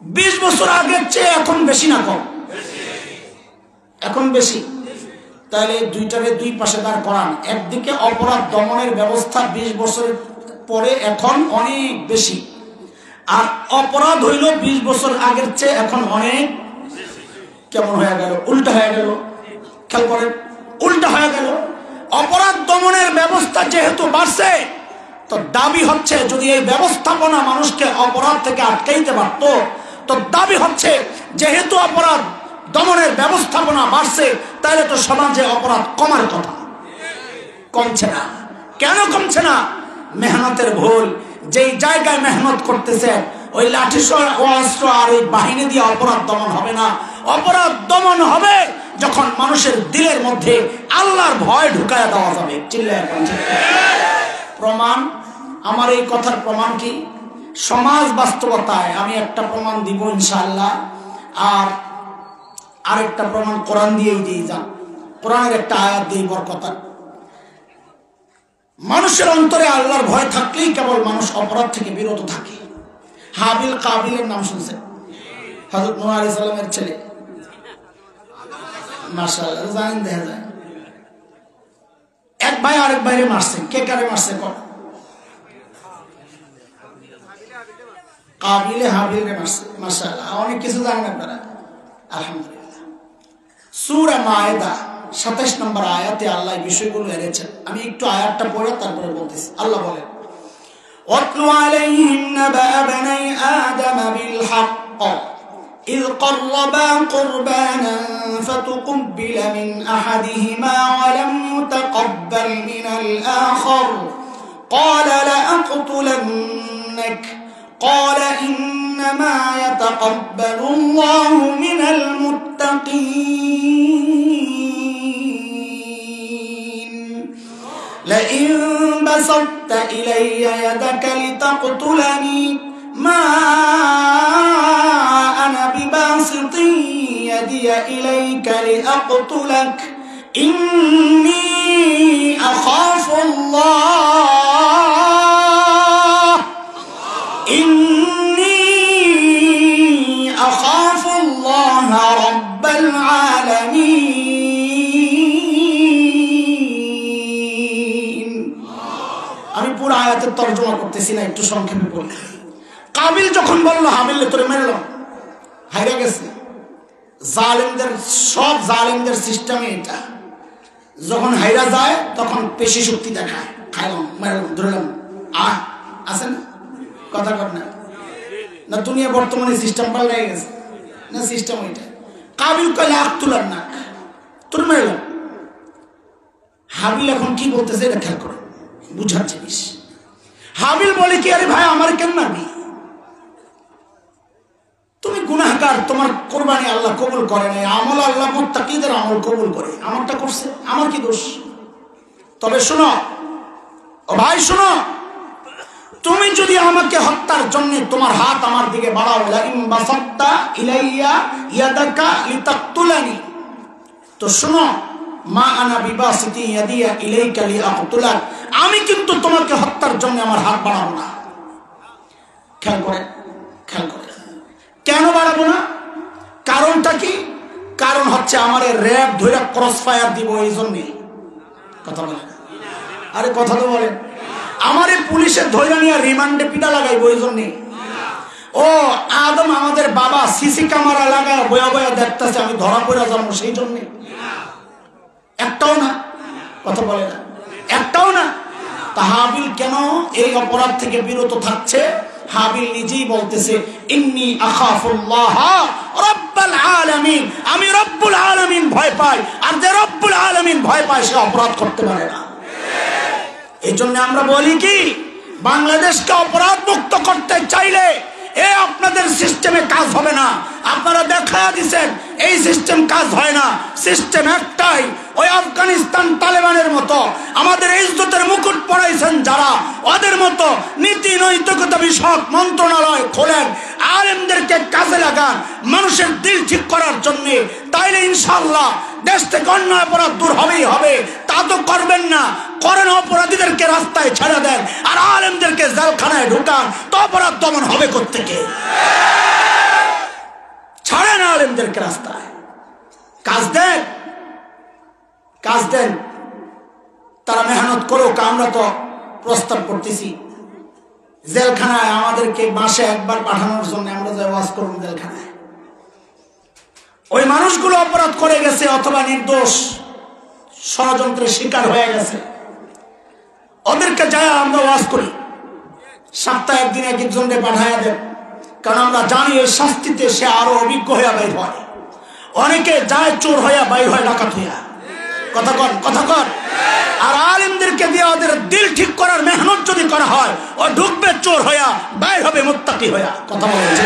20 বছর আগের চেয়ে এখন বেশি না কম? এখন বেশি। তাহলে দুইটারে দুই পাশে দাঁড় করান। একদিকে অপরাধ দমনের ব্যবস্থা 20 বছরের পরে এখন অনেক বেশি, আর অপরাধ হইল 20 বছর আগের চেয়ে এখন অনেক কেমন হয়ে গেল, উল্টা হয়ে গেল। খেয়াল করেন, উল্টা হয়ে গেল। অপরাধ দমনের ব্যবস্থা যেহেতু বাড়ছে, তো দাবি হচ্ছে যদি এই ব্যবস্থাপনা মানুষকে অপরাধ থেকে আটকাইতে পারত, তো দাবি হচ্ছে যেহেতু অপরাধ দমনের ব্যবস্থাপনা বাড়ছে, তাহলে তো সমাজে অপরাধ কমার কথা। কমছে না। কেন কমছে না? মেহনতের ভুল। যেই জায়গায় মেহনত করতেছে, ওই লাঠি অস্ত্র আর ওই বাহিনী দিয়ে অপরাধ দমন হবে না। অপরাধ দমন হবে যখন মানুষের দিলের মধ্যে আল্লাহর ভয় ঢুকায়া দেওয়া যাবে। চিল্লায় প্রমাণ, আমার এই কথার প্রমাণ কি? সমাজ বাস্তবতায় আমি একটা প্রমাণ দিব ইনশাআল্লাহ, আর আরেকটা প্রমাণ কোরআন দিয়েই দিয়ে যান। কোরআনের একটা আয়াত দিয়ে বরকত। মানুষের অন্তরে আল্লাহর ভয় থাকলেই কেবল মানুষ অপরাধ থেকে বিরত থাকে। হাবিল কাবিলের নাম শুনছেন? হযরত নূহ আলাইহিস সালামের ছেলে, মাশাআল্লাহ, জানেন, দেখা যায় এক ভাই আরেক ভাইরে মারছে। কে কারে মারছে? কাবিলে হাবিলে মারছে। মাশাআল্লাহ, অনেক কিছু জানেন আপনারা, আলহামদুলিল্লাহ। সূরা মায়েদা 27 নম্বর আয়াতে আল্লাহ এই বিষয়গুলো এনেছেন। আমি একটু আয়াতটা পড়ে তারপরে বলতেছি। আল্লাহ বলেন, ওয়াতলু আলাইহিম নাবা বনি আদম বিল হক إذ قربا قربانا فتقبل من أحدهما ولم يتقبل من الآخر قال لأقتلنك قال إنما يتقبل الله من المتقين لئن بسطت إلي يدك لتقتلني ما أنا بباسط يدي إليك لأقتلك إني أخاف الله رب العالمين আমি পুরো আয়াতের তরজমা করতেছি না, একটু সংক্ষেপে বলি। কাবিল যখন বলল হাবিল তোরে মেরলাম, হাইরা গেছে। জালেমদের সব জালেমদের সিস্টেমে এটা, যখন হাইরা যায় তখন পেশি শক্তি দেখায়, খাইলাম মারলাম ধরলাম আছে না, কথা কর না না। দুনিয়া বর্তমানে সিস্টেম পাল্টে গেছে না, সিস্টেম ওইটা। কাবিল কইলে আখ তুলার না, তোর মেরলাম। হাবিল এখন কি বলতেছে এটা খেয়াল করো, বুঝার জিনিস। হাবিল বলে কি, আরে ভাই আমার কেন মারবি, তুমি গুনাহগার, তোমার কোরবানি আল্লাহ কবুল করে নাই, আমল আল্লাহ মুত্তাকিদের আমল কবুল করে, আমারটা করছে, আমার কি দোষ? তবে শোনো ও ভাই, শোনো, তুমি যদি আমাকে হত্যার জন্য তোমার হাত আমার দিকে বাড়াও, লাইন বাসাত্তা ইলাইয়া ইয়াদাকা লিতাকতুলানি, তো শোনো, মা আনা বিবাসিতি ইয়াদিয়া ইলাইকা লিআকতুলাক, আমি কিন্তু তোমাকে হত্যার জন্য আমার হাত বাড়াবো না। খেয়াল করে, খেয়াল করে, কেন বাড়াবো না? কারণটা কি? কারণ হচ্ছে আমার র্যাব ধরে ক্রস ফায়ার দিব, এই জন্যে। কথা বলেন, আরে কথা তো বলেন। আমারে পুলিশের ধরে নিয়ে রিমান্ডে পিটা লাগাইবো, এই জন্যে। ও আদম আমাদের বাবা সিসি ক্যামেরা লাগায় বয়া বয়া দেখতেছে আমি ধরা পড়ে যাবো, সেই জন্যে। একটাও না, কথা বলে না, একটাও না। তা হাবিল কেন এই অপরাধ থেকে বিরত থাকছে? হাবিল নিজেই বলতেছে, ইন্নী আখাফুল্লাহ রাব্বুল আলামিন, আমি রব্বুল আলামিন ভয় পাই, আর যে রব্বুল আলামিন ভয় পায় সে অপরাধ করতে পারে না। এই জন্য আমরা বলি কি, বাংলাদেশকে অপরাধ মুক্ত করতে চাইলে আপনাদের সিস্টেমে কাজ হবে না। আপনারা দেখা দিচ্ছেন এই সিস্টেম কাজ হয় না। সিস্টেম একটাই, ওই আফগানিস্তান তালেবানের মতো আমাদের ইজ্জতের মুকুট পরাইছেন যারা, ওদের মতো নীতি নৈতিকতা বিষয়ক মন্ত্রণালয় খোলেন, আলেমদেরকে কাজে লাগান মানুষের দিল ঠিক করার জন্য, তাইলে ইনশাআল্লাহ দেশ থেকে অন্যায় অপরাধ দূর হবেই হবে। তা তো করবেন না, করেন অপরাধীদেরকে রাস্তায় ছেড়ে দেন আর আলেমদেরকে জেলখানায় ঢুকান, তো অপরাধ দমন হবে কোত্থেকে? ছাড়েন আলেমদেরকে রাস্তায়, কাজ দেন, কাজ দেন, তারা মেহনত করুক। আমরা তো প্রস্তাব করতেছি জেলখানায় আমাদেরকে মাসে একবার পাঠানোর জন্য, আমরা যাই ওয়াজ করুন জেলখানায়। ওই মানুষগুলো অপরাধ করে গেছে অথবা নির্দোষ ষড়যন্ত্রের শিকার হয়ে গেছে, ওদেরকে যায় আমরা ওয়াজ করি। সপ্তাহে একদিন এক একজনকে পাঠাইয়া দেন, কারণ আমরা জানি এই শাস্তিতে সে আরো অভিজ্ঞ হইয়া বাইর হয়। অনেকে যায় চোর হইয়া বাইর হয়, ডাকাত হইয়া। কথা কন, কথা কন। আর আলেমদেরকে দিয়ে ওদের দিল ঠিক করার মেহনত যদি করা হয়, ও ঢুকবে চোর হইয়া, বাইর হবে মুত্তাকি হইয়া। কথা বলেছে,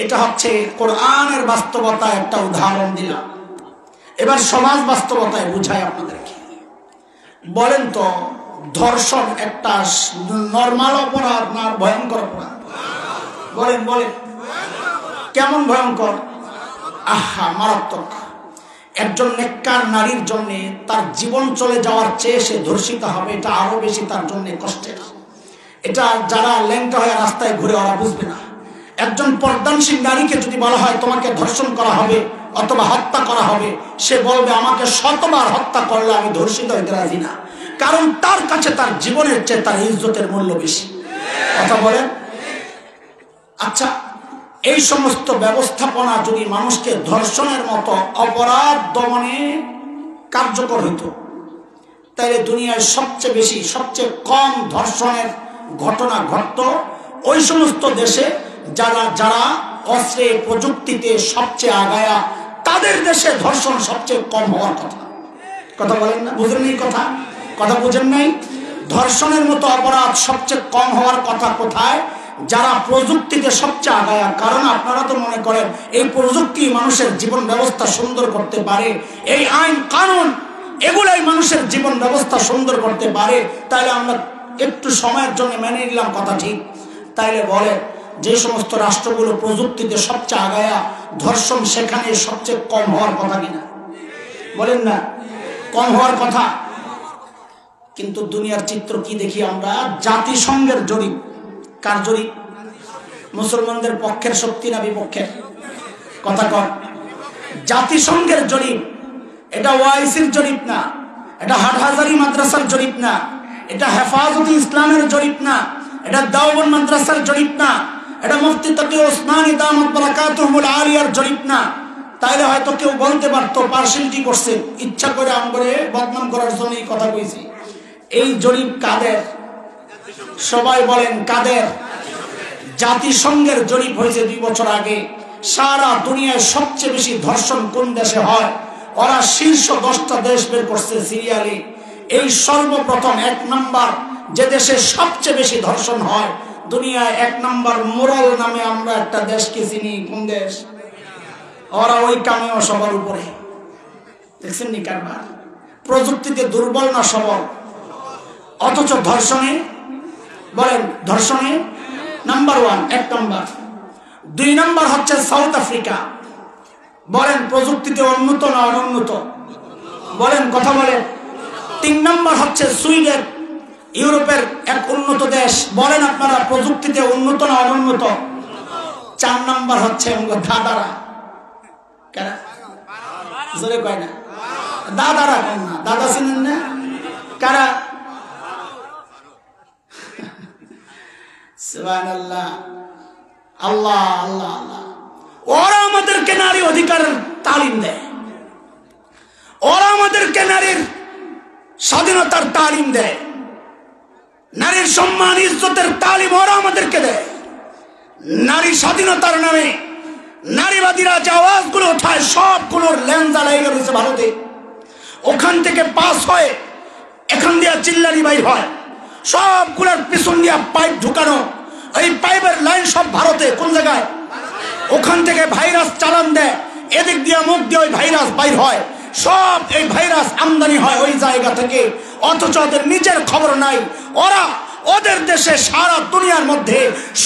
এটা হচ্ছে কোরআনের বাস্তবতা। একটা উদাহরণ দিলাম, এবার সমাজ বাস্তবতায় বুঝাই আপনাদেরকে। বলেন তো, ধর্ষণ একটা নরমাল অপরাধ না ভয়ঙ্কর অপরাধ? বলেন বলেন, কেমন ভয়ঙ্কর? আহা, মারাত্মক। একজন নেককার নারীর জন্য তার জীবন চলে যাওয়ার চেয়ে সে ধর্ষিত হবে, এটা আরো বেশি তার জন্য কষ্টের। এটা যারা ল্যাংটা হয়ে রাস্তায় ঘুরে ওরা বুঝবে না। একজন পর্দানশীল নারীকে যদি বলা হয় তোমাকে ধর্ষণ করা হবে অথবা হত্যা করা হবে, সে বলবে আমাকে শতবার হত্যা করলে আমি ধর্ষিত হইতে রাজি না, কারণ তার কাছে তার জীবনের চেয়ে তার ইজ্জতের মূল্য বেশি। কথা বলেন। আচ্ছা, এই সমস্ত ব্যবস্থাপনা যদি মানুষকে ধর্ষণের মতো অপরাধ দমনে কার্যকর হইত, তাহলে দুনিয়ায় সবচেয়ে বেশি, সবচেয়ে কম ধর্ষণের ঘটনা ঘটত ওই সমস্ত দেশে যারা যারা অস্ত্রে প্রযুক্তিতে সবচেয়ে আগায়া, তাদের দেশে ধর্ষণ সবচেয়ে কম হওয়ার কথা। কথা বলেন না, বুঝলেন এই কথা? কথা বুঝেন নাই? ধর্ষণের মতো অপরাধ সবচেয়ে কম হওয়ার কথা কোথায়? যারা প্রযুক্তিতে সবচেয়ে আগায়া। কারণ আপনারা তো মনে করেন এই প্রযুক্তি মানুষের জীবন ব্যবস্থা সুন্দর করতে পারে, এই আইন কানুন এগুলাই মানুষের জীবন ব্যবস্থা সুন্দর করতে পারে, তাইলে আমরা একটু সময়ের জন্য মেনে নিলাম কথা ঠিক। তাইলে বলে যে সমস্ত রাষ্ট্রগুলো প্রযুক্তিতে সবচেয়ে আগায়া, ধর্ষণ সেখানে সবচেয়ে কম হওয়ার কথা কিনা? বলেন না কম হওয়ার কথা। কিন্তু দুনিয়ার চিত্র কি দেখি আমরা? জাতিসংঘের জরিপ। কার জরিপ? মুসলমানদের পক্ষের শক্তি না বিপক্ষের? কথা কর। জাতিসংঘের জরিপ। এটা ওআইসির জরিপ না, এটা হাটহাজারী মাদ্রাসার জরিপ না, এটা হেফাজতে ইসলামের জরিপ না, এটা দেওবন্দ মাদ্রাসার জরিপ না, এটা মুফতি তকি ওসমানী দামাত বারাকাতুহুল আলিয়ার জরিপ না। তাইলে হয়তো কেউ বলতে পারতো পার্সিয়ালিটি করছে, ইচ্ছা করে আমরে বদনাম করার জন্য এই কথা কইছি। এই জরিপ কাদের? সবাই বলেন কাদের? জাতিসংঘের জরিপ হয়েছে 2 বছর আগে। সারা দুনিয়ায় সবচেয়ে বেশি ধর্ষণ কোন দেশে হয়? ওরা শীর্ষ 10টা দেশ বের করছে সিরিয়ালি। এই সর্বপ্রথম 1 নাম্বার যে দেশে সবচেয়ে বেশি ধর্ষণ হয় দুনিয়ায়, 1 নাম্বার মোরাল নামে আমরা একটা দেশকে চিনি। কোন দেশ? ওরা ওই কামেও সবার উপরে। দেখছেন নি কারবার? প্রযুক্তিতে দুর্বল না সবল? অথচ ধর্ষণে, বলেন ধর্ষণে নাম্বার 1, 1 নাম্বার। 2 নাম্বার হচ্ছে সাউথ আফ্রিকা। বলেন প্রযুক্তিতে উন্নত না অনুন্নত? বলেন কথা বলেন। 3 নাম্বার হচ্ছে সুইডেন, ইউরোপের এক উন্নত দেশ। বলেন আপনারা প্রযুক্তিতে উন্নত না অনুন্নত? 4 নাম্বার হচ্ছে দাদারা। কারা? জোরে কয় না? দাদারা কোন না? দাদা চিনেন না? কারা? সুবহানাল্লাহ, আল্লাহ আল্লাহ আল্লাহ। ওরা আমাদেরকে নারী অধিকারের তালিম দেয়, ওরা আমাদেরকে নারীর স্বাধীনতার তালিম দেয়, নারীর সম্মান ইজ্জতের তালিম ওরা আমাদেরকে দেয়। নারী স্বাধীনতার নামে নারীবাদীরা যে আওয়াজগুলো ওঠায় সবগুলোর লেনজা লেগে রয়েছে ভারতে। ওখান থেকে পাস হয়ে এখান দিয়ে চিল্লানি বাইর হয়, সবগুলোর পিছন দিয়ে পাইপ ঢুকানো, এই পাইপের লাইন সব ভারতে। কোন জায়গায়? ওখান থেকে ভাইরাস চালান দেয়, এদিক দিয়ে মুখ দিয়ে ওই ভাইরাস বাইর হয়, সব এই ভাইরাস আমদানি হয় ওই জায়গা থেকে। অথচ ওদের নিজের খবর নাই। ওরা ওদের দেশে সারা দুনিয়ার মধ্যে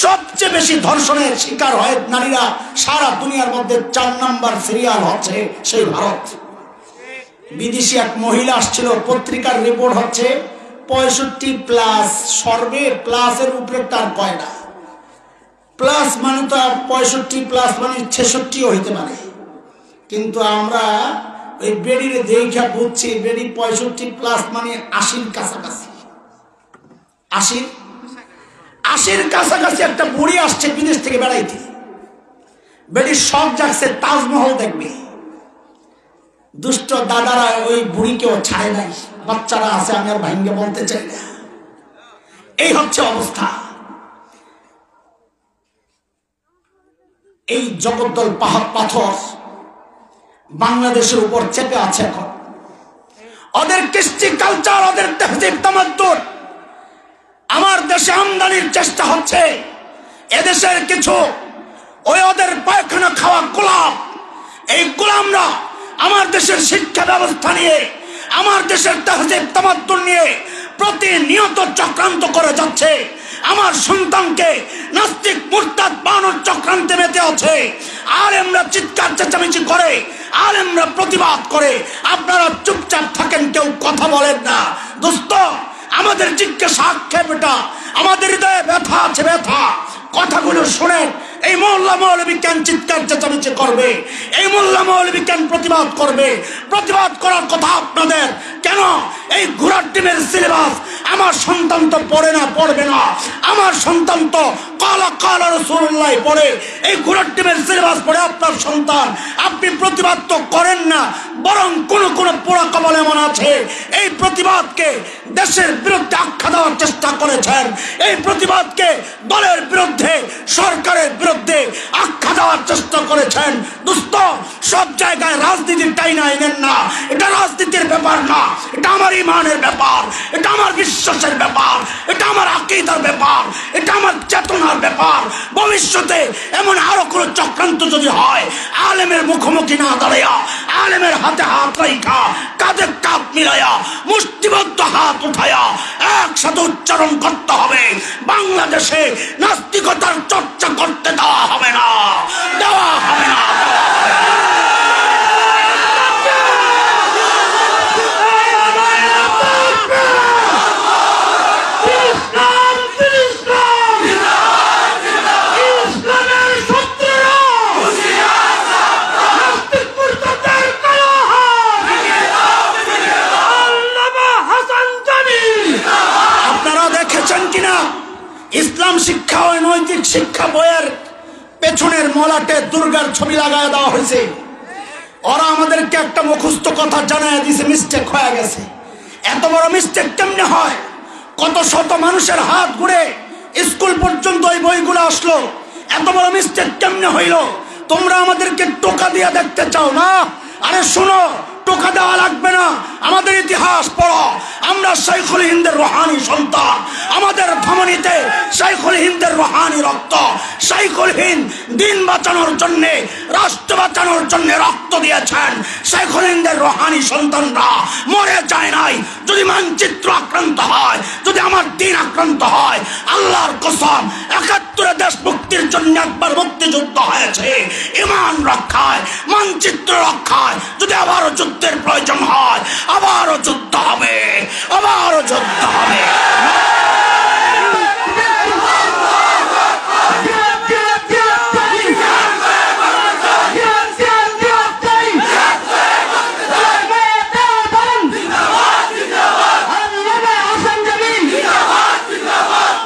সবচেয়ে বেশি ধর্ষণের শিকার হয় নারীরা। সারা দুনিয়ার মধ্যে 4 নাম্বার সিরিয়াল হচ্ছে সেই ভারত। বিদেশি এক মহিলা আসছিল, পত্রিকার রিপোর্ট হচ্ছে 65+। সর্বে প্লাসের উপরে তার কয় না? প্লাস মানে তো 65+ মানে 66ও হইতে পারে। কিন্তু আমরা ওই বেডিরে দেখা বুঝছি বেডি 65+ মানে 80-র কাছাকাছি। 80-র কাছাকাছি একটা বুড়ি আসছে বিদেশ থেকে বেড়াইতে। বেডির শখ জাগছে তাজমহল দেখবে। দুষ্ট দাদারা ওই বুড়িকেও ছাড়ে নাই। বাচ্চারা আছে, আমি আর ভাঙ্গে বলতে চাই না। এই হচ্ছে অবস্থা। এই জগদ্দল পাহাড় পাথর বাংলাদেশের উপর চেপে আছে এখন। ওদের কৃষ্টি কালচার, ওদের তাহজিব তামাদ্দুন আমার দেশে আমদানির চেষ্টা হচ্ছে। এদেশের কিছু ওই ওদের পায়খানা খাওয়া গোলাম, এই গোলামরা আমার দেশের শিক্ষা ব্যবস্থা নিয়ে, আমার দেশের তাহজিব তামাদ্দুন নিয়ে প্রতিনিয়ত চক্রান্ত করে যাচ্ছে। আমার সন্তানকে নাস্তিক মুরতাদ বানানোর চক্রান্তে মেতে আছে। আলেমরা চিৎকার চেঁচামেচি করে, আলেমরা প্রতিবাদ করে, আপনারা চুপচাপ থাকেন, কেউ কথা বলেন না। দোস্ত, আমাদের জিজ্ঞাসা আক্ষেপটা, আমাদের হৃদয়ে ব্যথা আছে, ব্যথা। কথাগুলো শুনেন। এই মোল্লা মৌলবী কেন চিৎকার চেঁচামেচি করবে? এই মোল্লা মৌলবী কেন প্রতিবাদ করবে? প্রতিবাদ করার কথা আপনাদের। কেন? এই ঘোড়ার ডিমের সিলেবাস আমার সন্তান তো পড়ে না, পড়বে না। আমার সন্তান তো কালা কালা রাসূলুল্লাহ পড়ে, এই ঘোড়ার ডিমের সিলেবাস পড়ে আপনার সন্তান। আপনি প্রতিবাদ তো করেন না, বরং কোন কোন পোড়া কবল এমন আছে এই প্রতিবাদকে দেশের বিরুদ্ধে আখ্যা দেওয়ার চেষ্টা করেছেন। এই প্রতিবাদকে দলের বিরুদ্ধে, সরকারের বিরুদ্ধে আখ্যা দেওয়ার চেষ্টা করেছেন। দোস্ত, সব জায়গায় রাজনীতির টাইনা আইনেন না। এটা রাজনীতির ব্যাপার না, এটা আমার ইমানের ব্যাপার, এটা আমার বিশ্বাসের ব্যাপার, এটা আমার আকীদার ব্যাপার। ব্যাপার, এটা আমার চেতনার ব্যাপার। ভবিষ্যতে এমন আরো কোনো চক্রান্ত যদি হয়, আলেমের মুখোমুখি না দাঁড়াইয়া, আলেমের হাতে হাত রাইখা, কাঁধে কাঁধ মিলাইয়া, মুষ্টিবদ্ধ হাত উঠাইয়া একসাথে উচ্চারণ করতে হবে, বাংলাদেশে নাস্তিকতার চর্চা করতে দেওয়া হবে না, দেওয়া হবে না। ইসলাম শিক্ষা ও নৈতিক শিক্ষা বইয়ের পেছনের মলাটে দুর্গার ছবি লাগায় দেওয়া হয়েছে। ওরা আমাদেরকে একটা মুখস্থ কথা জানায় দিছে, মিস্টেক হয়ে গেছে। এত বড় মিস্টেক কেমনে হয়? কত শত মানুষের হাত ঘুরে স্কুল পর্যন্ত ওই বইগুলো আসলো, এত বড় মিস্টেক কেমনে হইল? তোমরা আমাদেরকে টোকা দিয়ে দেখতে চাও না? আরে শোনো, টোকা দেওয়া লাগবে না, আমাদের ইতিহাস পড়ো। আমরা শাইখুল হিন্দের রুহানি সন্তান, আমাদের ধমনীতে শাইখুল হিন্দের রুহানি রক্ত। শাইখুল হিন্দ দিন বাঁচানোর জন্য, রাষ্ট্র বাঁচানোর জন্য রক্ত দিয়েছেন। শাইখুল হিন্দের রুহানি সন্তানরা মরে যায় নাই। যদি মানচিত্র আক্রান্ত হয়, যদি আমার দিন আক্রান্ত হয়, আল্লাহর কসম ৭১ দেশ মুক্তির জন্য একবার মুক্তিযুদ্ধ হয়েছে। ঈমান রক্ষায়, মানচিত্র রক্ষায় যদি আবারও যুদ্ধের প্রয়োজন হয়, আবারও যুদ্ধ হবে, আবারও যুদ্ধ হবে।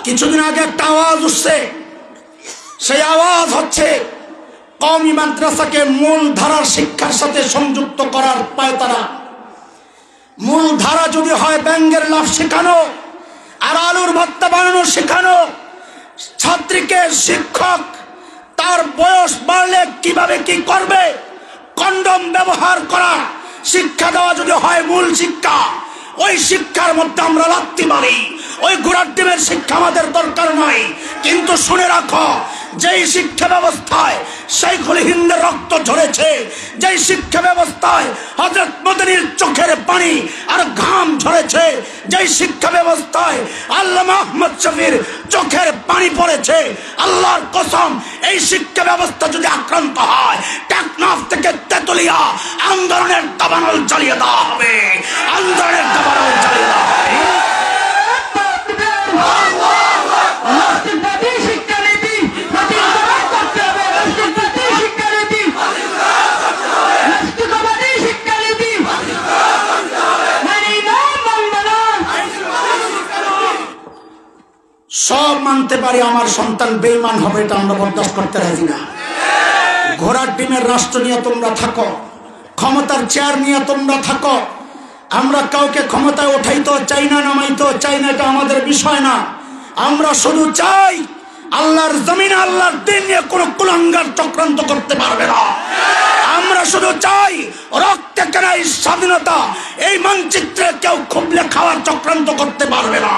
কিছুদিন আগে একটা আওয়াজ উঠছে, সেই আওয়াজ হচ্ছে কওমি মাদ্রাসাকে মূল ধারার শিক্ষার সাথে সংযুক্ত করার পায়তারা। মূল ধারা যদি হয় ব্যাঙের লাভ শেখানো আর আলুর ভর্তা বানানো শেখানো, ছাত্রীকে শিক্ষক তার বয়স বাড়লে কিভাবে কি করবে, কন্ডম ব্যবহার করা শিক্ষা দেওয়া যদি হয় মূল শিক্ষা, ওই শিক্ষার মধ্যে আমরা লাগতে পারি। ওই ঘোড়ার ডিমের শিক্ষা আমাদের দরকার নয়। কিন্তু শুনে রাখো, যেই শিক্ষা ব্যবস্থায় শাইখুল হিন্দের রক্ত ঝরেছে, যেই শিক্ষা ব্যবস্থায় হযরত মদনীর চোখের পানি আর ঘাম ঝরেছে, যেই শিক্ষা ব্যবস্থায় আল্লামা আহমদ শফির চোখের পানি পড়েছে, আল্লাহর কসম এই শিক্ষা ব্যবস্থা যদি আক্রান্ত হয়, টেকনাফ থেকে তেতুলিয়া আন্দোলনের দাবানল চালিয়ে দেওয়া হবে, আন্দোলনের দাবানল চালিয়ে দেওয়া হবে। সব মানতে পারি, আমার সন্তান বেঈমান হবে, এটা আমরা বরদাস্ত করতে রাজি না। ঘোড়ার ডিমের রাষ্ট্র নিয়ে তোমরা থাকো, ক্ষমতার চেয়ার নিয়ে তোমরা থাকো, আমরা কাউকে ক্ষমতায় ওঠাইতেও চাই না, নামাইতেও চাই না, এটা আমাদের বিষয় না। আমরা শুধু চাই আল্লাহর জমিনে আল্লাহর দিন নিয়ে কোনো কুলাঙ্গার চক্রান্ত করতে পারবে না। আমরা শুধু চাই রক্তে কেনা এই স্বাধীনতা, এই মানচিত্রে কেউ খুবলে খাওয়ার চক্রান্ত করতে পারবে না।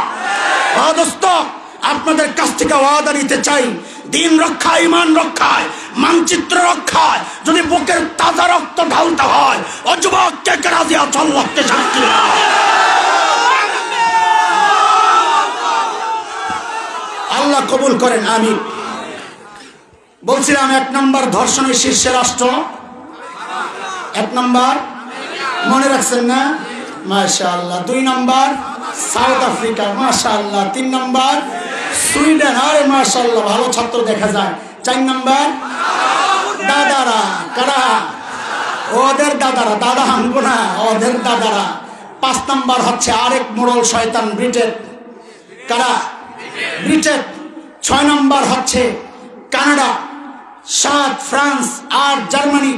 দোস্ত, আপনাদের কাছ থেকে ওয়াদা নিতে চাই, দিন রক্ষায়, ঈমান রক্ষায়, মানচিত্র রক্ষায় যদি বুকের তাজা রক্ত ঢালতে হয়, ও যুবক কে কে রাজি আছে? আল্লাহকে সাক্ষী। আল্লাহ কবুল করেন, আমিন। বলছিলাম ১ নম্বর ধর্ষণের শীর্ষে রাষ্ট্র, ১ নম্বর মনে রাখছেন না? মাশাআল্লাহ। ২ নম্বর সাউথ আফ্রিকা, মাশাআল্লাহ। ৩ নম্বর সুইডেন, আরে মাশাআল্লাহ, ভালো ছাত্র দেখা যায়। ৪ নম্বর দাদারা, কারা? ওদের দাদারা, দাদা আনবো না, ওদের দাদারা। ৫ নম্বর হচ্ছে আরেক মোড়ল শয়তান, ব্রিটেন, কারা? ব্রিটেন। ৬ নম্বর হচ্ছে কানাডা, ৭ ফ্রান্স, ৮ জার্মানি,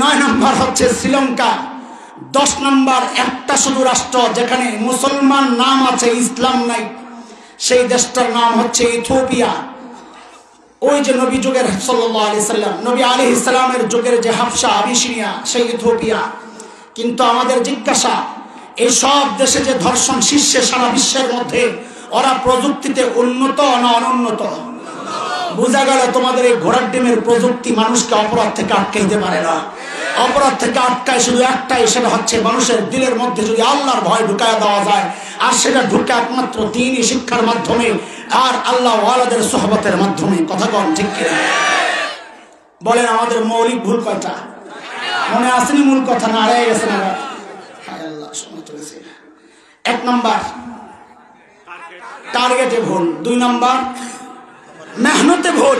৯ নম্বর হচ্ছে শ্রীলঙ্কা, ১০ নম্বর একটা শুধু রাষ্ট্র যেখানে মুসলমান নাম আছে, ইসলাম নাই, সেই দেশটার নাম হচ্ছে ইথিওপিয়া। ওই যে নবী যুগের সাল্লাল্লাহু আলাইহি সাল্লাম, নবী আলাইহিস সালামের যুগের যে হাবশা, আবিসিনিয়া, সেই ইথিওপিয়া। কিন্তু আমাদের জিজ্ঞাসা, এই সব দেশে যে ধর্ষণ শীর্ষে সারা বিশ্বের মধ্যে, ওরা প্রযুক্তিতে উন্নত না অনুন্নত? বোঝা গেল তোমাদের এই ঘোড়ার ডিমের প্রযুক্তি মানুষকে অপরাধ থেকে আটকাইতে পারে না। অপরাধ থেকে আটকায় শুধু একটাই, সেটা হচ্ছে মানুষের দিলের মধ্যে যদি আল্লাহর ভয় ঢুকায় দেওয়া যায়, আর সেটা ঢুকে একমাত্র দ্বীনি শিক্ষার মাধ্যমে আর আল্লাহ ওয়ালাদের সোহবতের মাধ্যমে। কথা কন ঠিক কিনা? বলেন আমাদের মৌলিক ভুল কয়টা? মনে আসেনি মূল কথা? না হারিয়ে গেছে না? আল্লাহ সময় চলেছে। 1 নাম্বার টার্গেটে ভুল, 2 নাম্বার মেহনতে ভুল।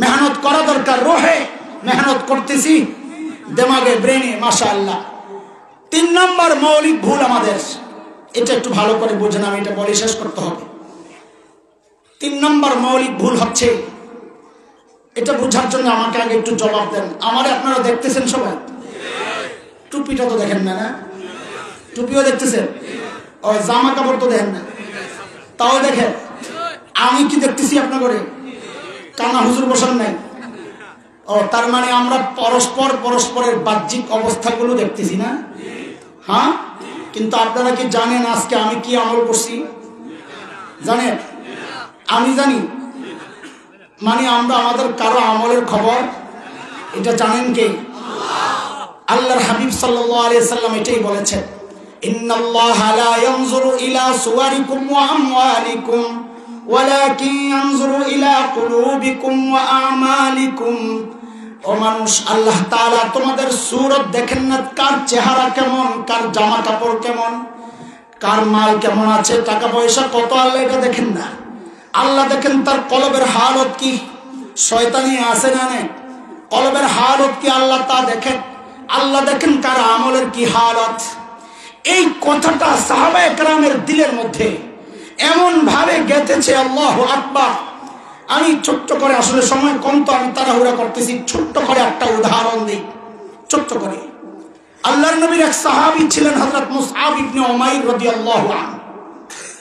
মেহনত করা দরকার, রোহে মেহনত করতেছি, দেমাগে ব্রেনে মাশাআল্লাহ। 3 নাম্বার মৌলিক ভুল আমাদের, এটা একটু ভালো করে বুঝেন, আমি এটা বলে শেষ করতে হবে। 3 নাম্বার মৌলিক ভুল হচ্ছে, এটা বোঝার জন্য আমাকে আগে একটু জবাব দেন। আমারে আপনারা দেখতেছেন সবাই? টুপিটা তো দেখেন না? না টুপিও দেখতেছেন? ও জামা কাপড় তো দেখেন না, তাও দেখেন। আমি কি দেখতেছি আপনার করে? কানা হুজুর বসান নাই? ও তার মানে আমরা পরস্পরের বাহ্যিক অবস্থাগুলো দেখতেছি না? হ্যাঁ, কিন্তু আপনারা কি জানেন আজকে আমি কি আমল করছি? জানেন? আমি জানি, মানে আমরা আমাদের কারো আমলের খবর এটা জানেন কে? আল্লাহর হাবিব সাল্লাল্লাহু আলাইহি সাল্লাম এটাই বলেছেন, ইন্নাল্লাহা লা ইয়ানজুরু ইলা সুওয়ারিকুম ওয়া আমওয়ালিকুম ওয়ালাকিন ইয়ানজুরু ইলা কুলুবিকুম ওয়া আমালিকুম। ও মানুষ, আল্লাহ তাআলা তোমাদের সূরত দেখেন না, কার চেহারা কেমন, কার জামা কাপড় কেমন, কার মাল কেমন আছে, টাকা পয়সা কত, আল্লাহ এটা দেখেন না। আল্লাহ দেখেন তার কলবের হালত কি। শয়তানি আছে না? নেই? কলবের হালত কি আল্লাহ তা দেখেন। আল্লাহ দেখেন কার আমলের কি হালত। এই কথাটা সাহাবায়ে কেরামের দিলের মধ্যে এমন ভাবে গেঁথেছে, আল্লাহু আকবার। আমি ছোট্ট করে, আসলে সময় কম তো আমি তাড়াহুড়া করতেছি, ছোট্ট করে একটা উদাহরণ দিই ছোট্ট করে। আল্লাহর নবীর এক সাহাবী ছিলেন হযরত মুসআব ইবনে উমাইর রাদিয়াল্লাহু আনহু।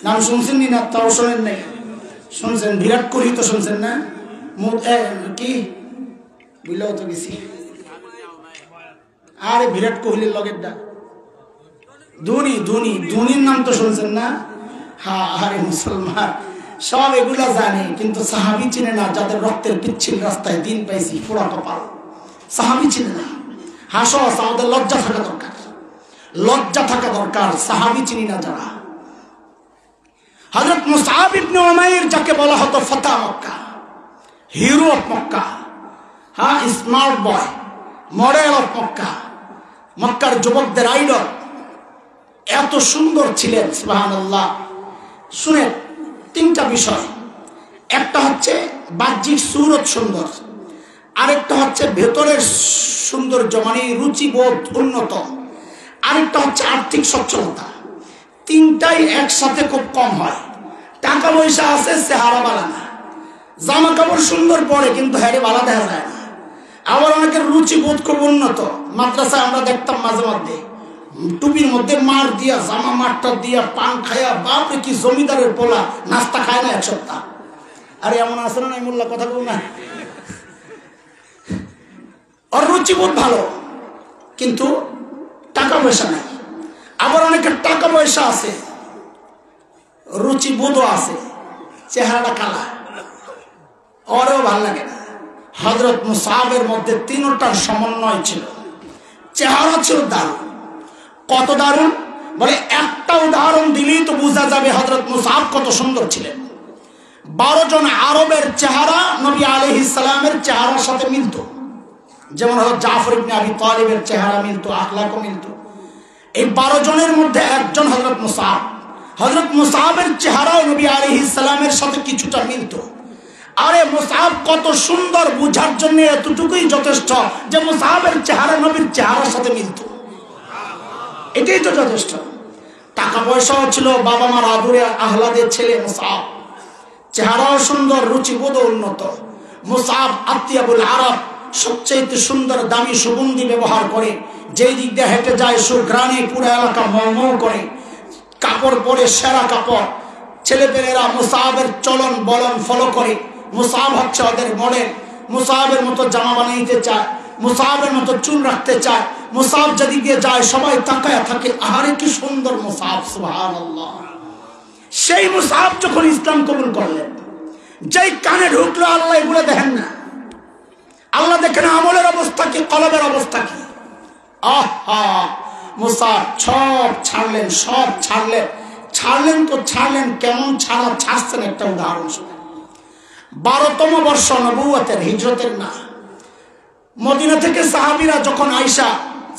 নাম শুনছেন না? তাও শোনেন নাই? শুনছেন? বিরাট কোহলি তো শুনছেন না? কি বুঝলেও তো গেছি। আরে বিরাট কোহলির লগের ডাক ধোনির নাম তো শুনছেন না? হ্যাঁ, আরে মুসলমান সব এগুলা জানে, কিন্তু সাহাবী চিনে না। যাদের রক্তের পিচ্ছিল রাস্তায় দিন পাইছি, পোড়া কপাল, সাহাবী চিনে না। হাসো, আমাদের লজ্জা থাকা দরকার, লজ্জা থাকা দরকার। সাহাবী চিনি না যারা। হযরত মুসআব ইবনে উমাইর, যাকে বলা হতো ফাতা মক্কা, হিরো অফ মক্কা, হ্যাঁ, smart boy, model of Mecca, মক্কার যুবকদের আইডল, এত সুন্দর ছিলেন সুবহানাল্লাহ। শুনেন, 3টা বিষয়। একটা হচ্ছে বাহ্যিক সূরত সুন্দর, আরেকটা হচ্ছে ভেতরের সৌন্দর্য মানে রুচিবোধ উন্নত, আরেকটা হচ্ছে আর্থিক সচ্ছলতা। 3টাই একসাথে খুব কম হয়। টাকা পয়সা আছে, চেহারা বালা না, জামা কাপড় সুন্দর পরে কিন্তু হ্যারে বালা দেখা যায় না। আবার অনেকের রুচিবোধ খুব উন্নত। মাদ্রাসায় আমরা দেখতাম মাঝে মধ্যে টুপির মধ্যে মার দিয়া, জামা মারটা দিয়া, পান খায়া, বাপরে কি জমিদারের পোলা, নাস্তা খায় না 1 সপ্তাহ। আরে এমন আছে না? মোল্লা কথা বল না। ওর রুচিবোধ ভালো, কিন্তু টাকা পয়সা নাই। আবার অনেকের টাকা পয়সা আছে, রুচিবোধও আছে, চেহারাটা কালা, ওরেও ভাল লাগে না। হযরত মুসআবের মধ্যে 3টার সমন্বয় ছিল। চেহারা ছিল দারুণ। কত দারুণ! বলে একটা উদাহরণ দিলেই তো বোঝা যাবে হযরত মুসআব কত সুন্দর ছিলেন। 12 জন আরবের চেহারা নবী আলাইহিস সালামের চেহারার সাথে মিলত। যেমন হযরত জাফর ইবনে আবি তালিবের চেহারা মিলত, আখলাকও মিলত। এই 12 জনের মধ্যে একজন হযরত মুসআব। হযরত মুসআবের চেহারাও নবী আলাইহিস সালামের সাথে কিছুটা মিলত। আরে মুসআব কত সুন্দর, বোঝার জন্য এতটুকুই যথেষ্ট যে মুসআবের চেহারা নবীর চেহারার সাথে মিলত। এটাই তো যথেষ্ট। টাকা পয়সাও ছিল, বাবা মার আদরে আহলাদের ছেলে মুসআব, চেহারাও সুন্দর, রুচিবোধও উন্নত। মুসআব আতিয়াবুল আরব, সবচেয়ে সুন্দর দামি সুগন্ধি ব্যবহার করে। যেই দিক দিয়ে হেঁটে যায় সুঘ্রাণে পুরো এলাকা মহমহ করে। কাপড় পরে সেরা কাপড়। ছেলেপেলেরা মুসআবের চলন বলন ফলো করে। মুসআব হচ্ছে ওদের মডেল। মুসআবের মতো জামা বানাইতে চায়, মুসআবের মতো চুল রাখতে চায়। মুসআব যেদিকে যায় সবাই তাকায় থাকে, আহারে কি সুন্দর মুসআব, সুবহানাল্লাহ। সেই মুসআব যখন ইসলাম কবুল করলেন, যেই কানে ঢুকলো আল্লাহ এগুলো দেখেন না। আল্লাহ দেখেন আমলের অবস্থা কি, কলবের অবস্থা কি। আহা, মুসআব সব ছাড়লেন, সব ছাড়লেন। ছাড়লেন তো ছাড়লেন, কেমন ছাড়ছেন একটা উদাহরণ শুনে। 12তম বর্ষ নবুয়তের, হিজরতের না। মদিনা থেকে সাহাবীরা যখন আয়েশা,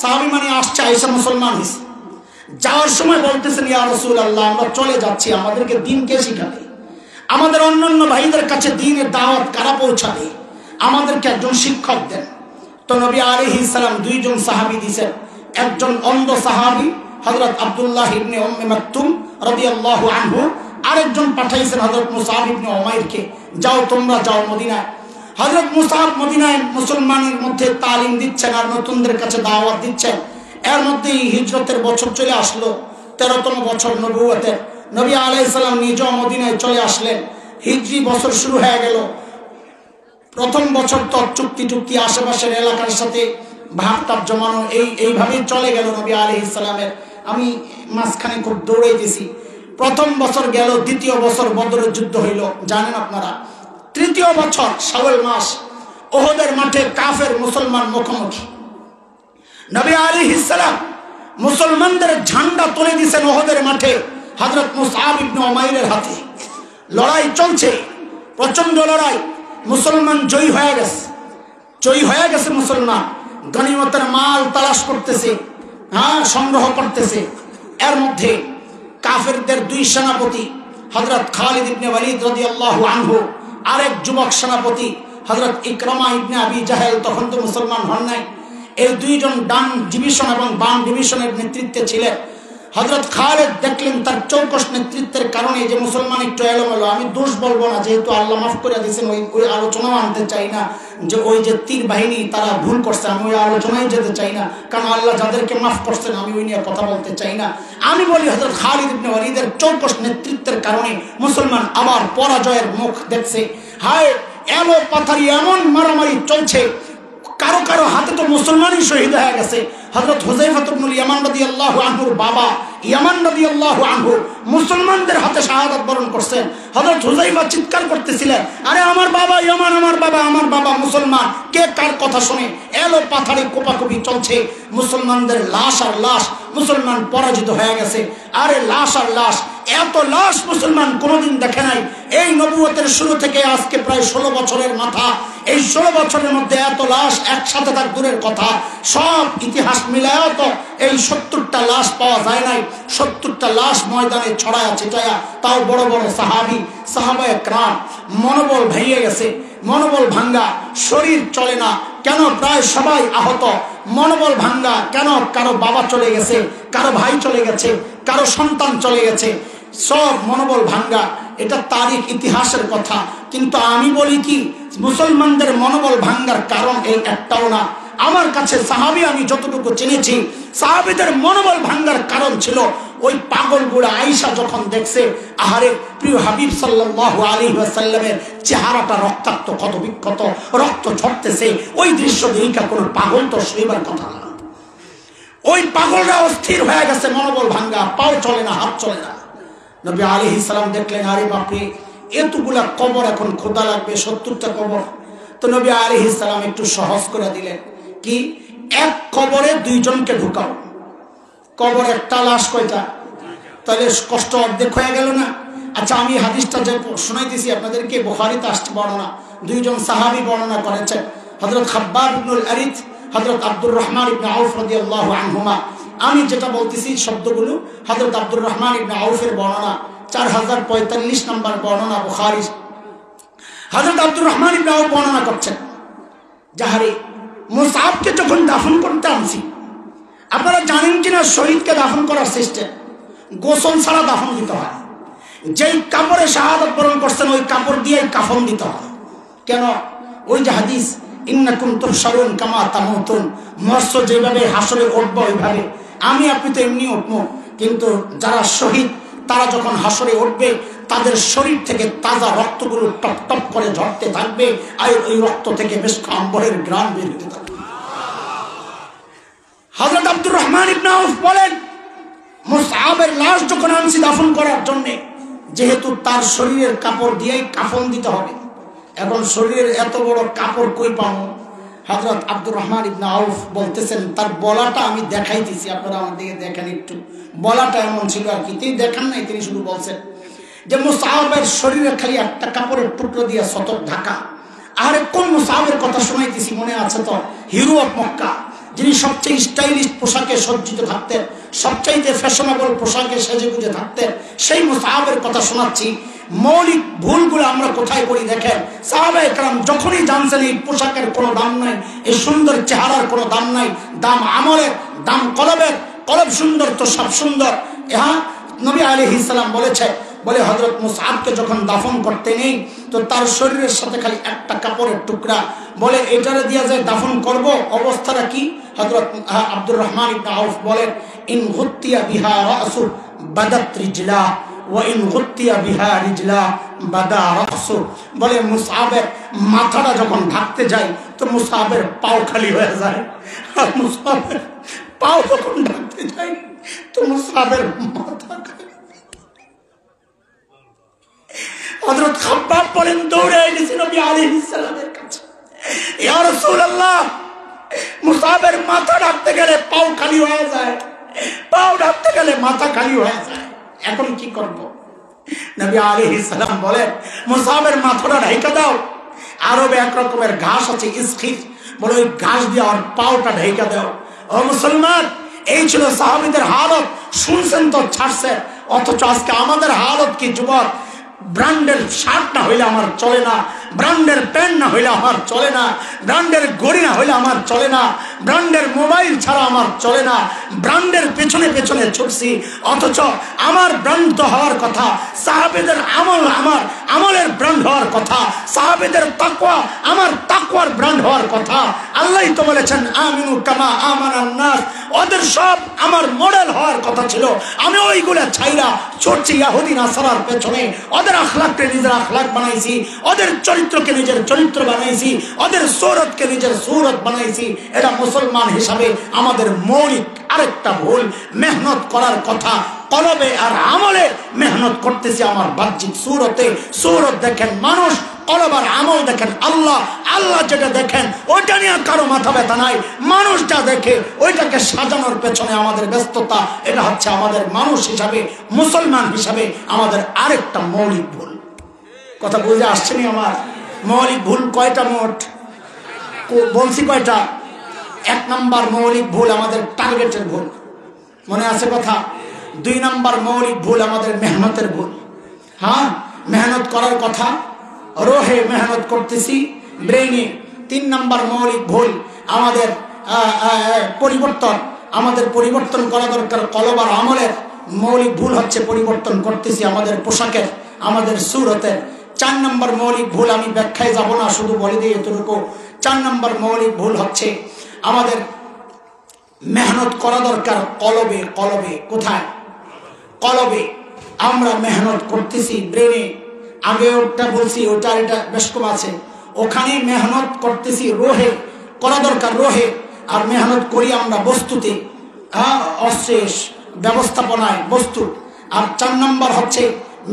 সাহাবী মানে আসছে, আয়েশা মুসলমান হয়েছে। যাওয়ার সময় বলতেছেন, ইয়া রাসূলুল্লাহ, আমরা চলে যাচ্ছি, আমাদেরকে দ্বীন কে শিখাবে? আমাদের অন্যান্য ভাইদের কাছে দ্বীনের দাওয়াত কারা পৌঁছাবে? আমাদেরকে একজন শিক্ষক দেন। তো নবী আলাইহিস সালাম 2 জন সাহাবী দিয়েছেন। একজন অন্ধ সাহাবী হযরত আব্দুল্লাহ ইবনে উম্মে মাকতুম রাদিয়াল্লাহু আনহু, আরেকজন পাঠাইছেন হযরত মুসআব ইবনে উমাইরকে, যাও তোমরা যাও মদিনায়। হযরত মুসআব মদিনায় মুসলমানের মধ্যে তালিম দিচ্ছেন আর নতুনদের কাছে দাওয়াত দিচ্ছেন। এর মধ্যেই হিজরতের বছর চলে আসলো, 13তম বছর নবুয়তের। নবী আলাইহিস সালাম নিজেও মদিনায় চলে আসলেন। হিজরি বছর শুরু হয়ে গেল। প্রথম বছর তো চুক্তি আশেপাশের এলাকার সাথে ভাবটাপ জমানো, এইভাবেই চলে গেল নবী আলাইহিস সালামের। আমি মাঝখানে খুব দৌড়াইতেছি। প্রথম বছর গেল, দ্বিতীয় বছর বদরের যুদ্ধ হইল, জানেন আপনারা। তৃতীয় বছর শাওয়াল মাস, ওহদের মাঠে কাফের মুসলমান মুখোমুখি। নবী আলাইহিস সালাম মুসলমানদের ঝান্ডা তুলে দিয়েছেন ওহদের মাঠে হযরত মুসআব ইবনে উমাইরের হাতে। লড়াই চলছে, প্রচন্ড লড়াই। মুসলমান জয়ী হয়ে গেছে মুসলমান। গনিমতের মাল তালাশ করতেছে, সংগ্রহ করতেছে। এর মধ্যে কাফেরদের 2 সেনাপতি হযরত খালিদ ইবনে ওয়ালিদ রাদিয়াল্লাহু আনহু, আরেক যুবক সেনাপতি হযরত ইকরামা ইবনে আবি জাহেল, তখন তো মুসলমান হন নাই। এই 2 জন ডান ডিভিশন এবং বাম ডিভিশনের নেতৃত্বে ছিলেন। হযরত খালিদ দেখলেন তার চৌকস নেতৃত্বের কারণে যে মুসলমান একটু এলোমেলো। আমি দোষ বলবো না, যেহেতু আল্লাহ মাফ করে দিয়েছেন, ওই আলোচনাও আনতে চাই না যে ওই যে তীর বাহিনী তারা ভুল করছে, আমি ওই আলোচনায় যেতে চাই না, কারণ আল্লাহ যাদেরকে মাফ করছেন আমি ওই নিয়ে কথা বলতে চাই না। আমি বলি হযরত খালিদ ইবনে ওয়ালিদের চৌকস নেতৃত্বের কারণে মুসলমান আবার পরাজয়ের মুখ দেখছে। হায়, এলো পাথারি, এমন মারামারি চলছে, কারো কারো হাতে তো মুসলমানই শহীদ হয়ে গেছে। হযরত হুযায়ফা ইবনুল ইয়ামান রাদিয়াল্লাহু আনহুর বাবা ইয়ামান রাদিয়াল্লাহু আনহু মুসলমানদের হাতে শাহাদাত বরণ করছেন। হযরত হুযায়ফা চিৎকার করতেছিলেন, আরে আমার বাবা ইয়ামান, আমার বাবা মুসলমান। কে কার কথা শুনে? এলো পাথারে কোপাকুপি চলছে, মুসলমানদের লাশ আর লাশ। মুসলমান পরাজিত হয়ে গেছে। আরে লাশ আর লাশ, এত লাশ মুসলমান কোনোদিন দেখে নাই। এই নবুয়তের শুরু থেকে আজকে প্রায় 16 বছরের মাথা। এই 16 বছরের মধ্যে এত লাশ একসাথে থাক দূরের কথা, সব ইতিহাস মিলায়ও তো এই 70টা লাশ পাওয়া যায় নাই। 70টা লাশ ময়দানে ছড়ায়া ছিটায়া, তাও বড় বড় সাহাবায়ে কেরাম। মনোবল ভেঙে গেছে, মনোবল ভাঙ্গা, শরীর চলে না কেন? প্রায় সবাই আহত, মনোবল ভাঙ্গা কেন? কারো বাবা চলে গেছে, কারো ভাই চলে গেছে, কারো সন্তান চলে গেছে, সব মনোবল ভাঙ্গা। এটা তারিখ, ইতিহাসের কথা। কিন্তু আমি বলি কি, মুসলমানদের মনোবল ভাঙ্গার কারণ এই একটাও না। আমার কাছে সাহাবী আমি যতটুকু চিনেছি, সাহাবীদের মনোবল ভাঙ্গার কারণ ছিল ওই পাগল বুড়া আয়েশা যখন দেখছে, আহারে প্রিয় হাবিব সাল্লাল্লাহু আলাইহি ওয়াসাল্লামের চেহারাটা রক্তাক্ত, ক্ষত বিক্ষত, রক্ত ঝরতেছে, ওই দৃশ্য দেখে কোনো পাগল তো শুইবার কথা না। ওই পাগলরা অস্থির হয়ে গেছে, মনোবল ভাঙ্গা, পাও চলে না, হাত চলে না। নবী আলাইহিস সালাম দেখলেন, আরে বাপরে, এতগুলা কবর, এখন খোদা লাগবে 70টা কবর। তো নবী আলাইহিস সালাম একটু সহজ করে দিলেন, কি? এক কবরে 2 জনকে ঢুকাও। কবর একটা, লাশ কয়টা? তাহলে কষ্ট অর্ধেক হয়ে গেল না? আচ্ছা, আমি হাদিসটা যে শোনাইতেছি আপনাদেরকে, বুখারীতে আসছে বর্ণনা। 2 জন সাহাবী বর্ণনা করেছেন, হযরত খাব্বাব ইবনুল আরিত, হযরত আব্দুর রহমান ইবনে আউফ রাদিয়াল্লাহু আনহুমা। আমি যেটা বলতেছি শব্দগুলো হযরত আব্দুর রহমান ইবনে আউফের বর্ণনা, 4045 নম্বর বর্ণনা বুখারী। হযরত আব্দুর রহমান ইবনে আউফ বর্ণনা করছেন, যাহারে মুসআবকে যখন দাফন করতে আনছি, আপনারা জানেন কিনা শহীদকে দাফন করার সিস্টেম গোসল ছাড়া দাফন দিতে হয়। যেই কাপড়ে শাহাদাত বরণ করছেন ওই কাপড় দিয়ে কাফন দিতে হয়। কেন? ওই যে হাদিস, ইন্নাকুম তুহশারুন কামা তামুতুন, মরছ যেভাবে হাসরে উঠবো ওইভাবে। আমি আপনি তো এমনি উঠবো, কিন্তু যারা শহীদ তারা যখন হাসরে উঠবে তাদের শরীর থেকে তাজা রক্তগুলো টপ টপ করে ঝরতে থাকবে, আর ওই রক্ত থেকে বেশ আম্বরের গ্রাম বের হতে থাকবে। হযরত আব্দুর রহমান ইবনে আউফ বলেন, মুসআবের লাশ যখন আনছি দাফন করার জন্য, যেহেতু তার শরীরের কাপড় দিয়েই কাফন দিতে হবে। এখন শরীরের এত বড় কাপড় কই পাবো? হযরত আব্দুর রহমান ইবনে আউফ বলতেছেন, তার বলাটা আমি দেখাইতেছি, আপনারা আমার দিকে দেখেন একটু। বলাটা এমন ছিল আর কি, তিনি দেখান নাই, তিনি শুধু বলছেন যে মুসআবের শরীরে খালি একটা কাপড়ের টুকরো দিয়ে সতর ঢাকা। আরে কোন মুসআবের কথা শোনাইতেছি মনে আছে তো? হিরো অফ মক্কা, যিনি সবচেয়ে স্টাইলিশ পোশাকে সজ্জিত থাকতেন, সবচাইতে ফ্যাশনেবল পোশাকে সেজে গুজে থাকতেন, সেই মুসআবের কথা শোনাচ্ছি। মৌলিক ভুলগুলো আমরা কোথায় করি দেখেন। সাহাবায়ে কেরাম যখনই জানছেন এই পোশাকের কোনো দাম নাই, এই সুন্দর চেহারার কোনো দাম নাই, দাম আমলের, দাম কলবের, কলব সুন্দর তো সব সুন্দর। হ্যাঁ, নবী আলাইহিস সালাম বলেছে, বলে হযরত মুসআবকে যখন দাফন করতে নেই তো তার শরীরের সাথে খালি একটা কাপড়ের টুকরা, বলে এটারে দিয়া যায় দাফন করব, অবস্থাটা কি? হযরত আব্দুর রহমান ইবনে আউফ বলেন, ইন গুত্তিয়া বিহা রাসু বাদাত রিজলা ওয়া ইন গুত্তিয়া বিহা রিজলা বাদা রাসু। বলে মুসআবের মাথাটা যখন ঢাকতে যায় তো মুসআবের পাও খালি হয়ে যায়, আর মুসআবের পাও যখন ঢাকতে যায় তো মুসআবের মাথা খালি। হযরত খাব্বাব বলেন, দৌড়ে গেছি নবী আলাইহিস সালামের কাছে, ইয়া রাসূলুল্লাহ, মুসআবের মাথা ঢাকতে গেলে পাও খালি হয়ে যায়, পাও ঢাকতে গেলে মাথা খালি হয়ে যায়, এখন কি করব? নবী আলাইহিস সালাম বলেন, মুসআবের মাথাটা ঢাকা দাও। আরবে এক রকমের ঘাস আছে ইসখির, বলে ওই ঘাস দিয়ে আর পাওটা ঢাকা দাও। ও মুসলমান, এই ছিল সাহাবীদের হালত। শুনছেন তো ছাড়ছেন, অথচ আজকে আমাদের হালত কি যুবক? ব্র্যান্ডের শার্ট না হইলে আমার চলে না, ব্র্যান্ডের প্যান্ট না হইলে আমার চলে না, ব্র্যান্ডের ঘড়ি না হইলে আমার চলে না, ব্র্যান্ডের মোবাইল ছাড়া আমার চলে না, ব্র্যান্ডের পেছনে পেছনে ছুটছি। অথচ আমার ব্র্যান্ড তো হওয়ার কথা, সাহাবেদের আমল আমার আমলের ব্র্যান্ড হওয়ার কথা, সাহাবেদের তাকওয়া আমার তাকওয়ার ব্র্যান্ড হওয়ার কথা। আল্লাহই তো বলেছেন, আমিনু কামা আমানান নাস। ওদের সব আমার মডেল হওয়ার কথা ছিল, আমি ওইগুলা ছাইরা ছুটছি ইহুদি নাসারার পেছনে। ওদের আখলাককে নিজের আখলাক বানাইছি, ওদের চরিত্রকে নিজের চরিত্র বানাইছি, ওদের সূরতকে নিজের সূরত বানাইছি। এটা মুসলমান হিসাবে আমাদের মৌলিক আরেকটা ভুল। মেহনত করার কথা কলবে আর আমলে মেহনত করতেছি, আমার বাহ্যিক সূরতে সূরত দেখেন মানুষ, কলব আর আমল দেখেন আল্লাহ। আল্লাহ যেটা দেখেন ওইটা নিয়ে কারো মাথা ব্যথা নাই, মানুষ যা দেখে ওইটাকে সাজানোর পেছনে আমাদের ব্যস্ততা। এটা হচ্ছে আমাদের মানুষ হিসাবে, মুসলমান হিসাবে আমাদের আরেকটা মৌলিক ভুল। কথা বুঝে আসছেনি আমার? মৌলিক ভুল কয়টা মোট বলছি? কয়টা? এক নাম্বার মৌলিক ভুল আমাদের টার্গেটের ভুল, মনে আছে কথা? দুই নাম্বার মৌলিক ভুল আমাদের মেহনতের ভুল। হ্যাঁ, মেহনত করার কথা, রোহে মেহনত করতেছি ব্রেইনে। তিন নাম্বার মৌলিক ভুল আমাদের পরিবর্তন, আমাদের পরিবর্তন করা দরকার কলব আর আমলের। মৌলিক ভুল হচ্ছে পরিবর্তন করতেছি আমাদের পোশাকের, আমাদের সূরতের। চার নম্বর মৌলিক ভুল, আমি ব্যাখ্যায় যাব না, শুধু বলে দিই এতটুকু। চার নম্বর মৌলিক ভুল হচ্ছে আমাদের মেহনত করা দরকার কলবে। কলবে কোথায়? কলবে। আমরা মেহনত করতেছি ব্রেনে, আগে ওটা বলছি, ওটা এটা বেশ কম আছে, ওখানে মেহনত করতেছি রোহে করা দরকার, রোহে। আর মেহনত করি আমরা বস্তুতে, অশেষ ব্যবস্থাপনায় বস্তু। আর চার নম্বর হচ্ছে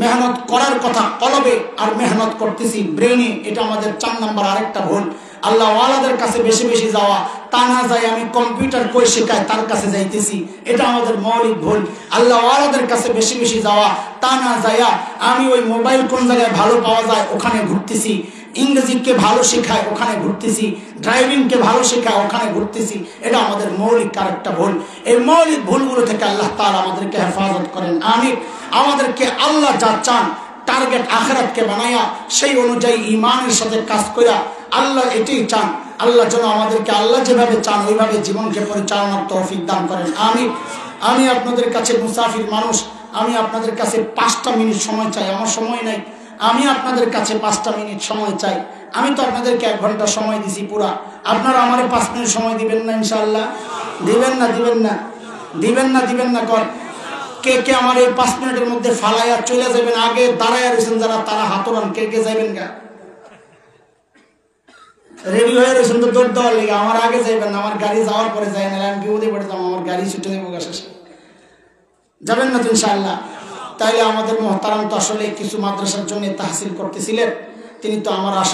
মেহনত করার কথা কলবে, আর মেহনত করতেছি ব্রেনে। এটা আমাদের চার নম্বর আরেকটা ভুল। আল্লাহ ওয়ালাদের কাছে বেশি বেশি যাওয়া, তা না যাই আমি কম্পিউটার কই শেখায় তার কাছে যাইতেছি, এটা আমাদের মৌলিক ভুল। আল্লাহ ওয়ালাদের কাছে বেশি বেশি যাওয়া, তা না যাইয়া আমি ওই মোবাইল কোন জায়গায় ভালো পাওয়া যায় ওখানে ঘুরতেছি, ইংরেজিকে ভালো শেখায় ওখানে ঘুরতেছি, ড্রাইভিংকে ভালো শেখায় ওখানে ঘুরতেছি। এটা আমাদের মৌলিক আরেকটা ভুল। এই মৌলিক ভুলগুলো থেকে আল্লাহ তাআলা আমাদেরকে হেফাজত করেন, আমিন। আমাদেরকে আল্লাহ যা চান টার্গেট আখিরাতকে বানায়া সেই অনুযায়ী ঈমানের সাথে কাজ করা, আল্লাহ এটাই চান। আল্লাহ যেন আমাদেরকে আল্লাহ যেভাবে চান ওইভাবে জীবনকে পরিচালনার তৌফিক দান করেন, আমিন। আমি আপনাদের কাছে মুসাফির মানুষ, আমি আপনাদের কাছে 5টা মিনিট সময় চাই, আমার সময় নাই। আমি আপনাদের কাছে 5টা মিনিট সময় চাই। আমি তো আপনাদেরকে 1 ঘন্টা সময় দিছি পুরা, আপনারা আমার 5 মিনিট সময় দিবেন না? ইনশাআল্লাহ দিবেন না? দিবেন না? দিবেন না? দিবেন না? কর কে কে আমার এই 5 মিনিটের মধ্যে ফালাইয়া চলে যাবেন? আগে দাঁড়ায় রয়েছেন যারা, তারা হাত ওড়ান। কে কে যাইবেন গা? রেডি হয়ে রয়েছেন তো দৌড় দেওয়ার লেগে। আমার আগে যাইবেন না, আমার গাড়ি যাওয়ার পরে যাই না, আমি বিপদে পড়ে যাবো, আমার গাড়ি ছুটে যাবো শেষে। যাবেন না তো ইনশাআল্লাহ? তাইলে আমাদের মুহতারাম তো আসলে কিছু মাদ্রাসার জন্য তাহসিল করতেছিলেন, তিনি তো আমার আশা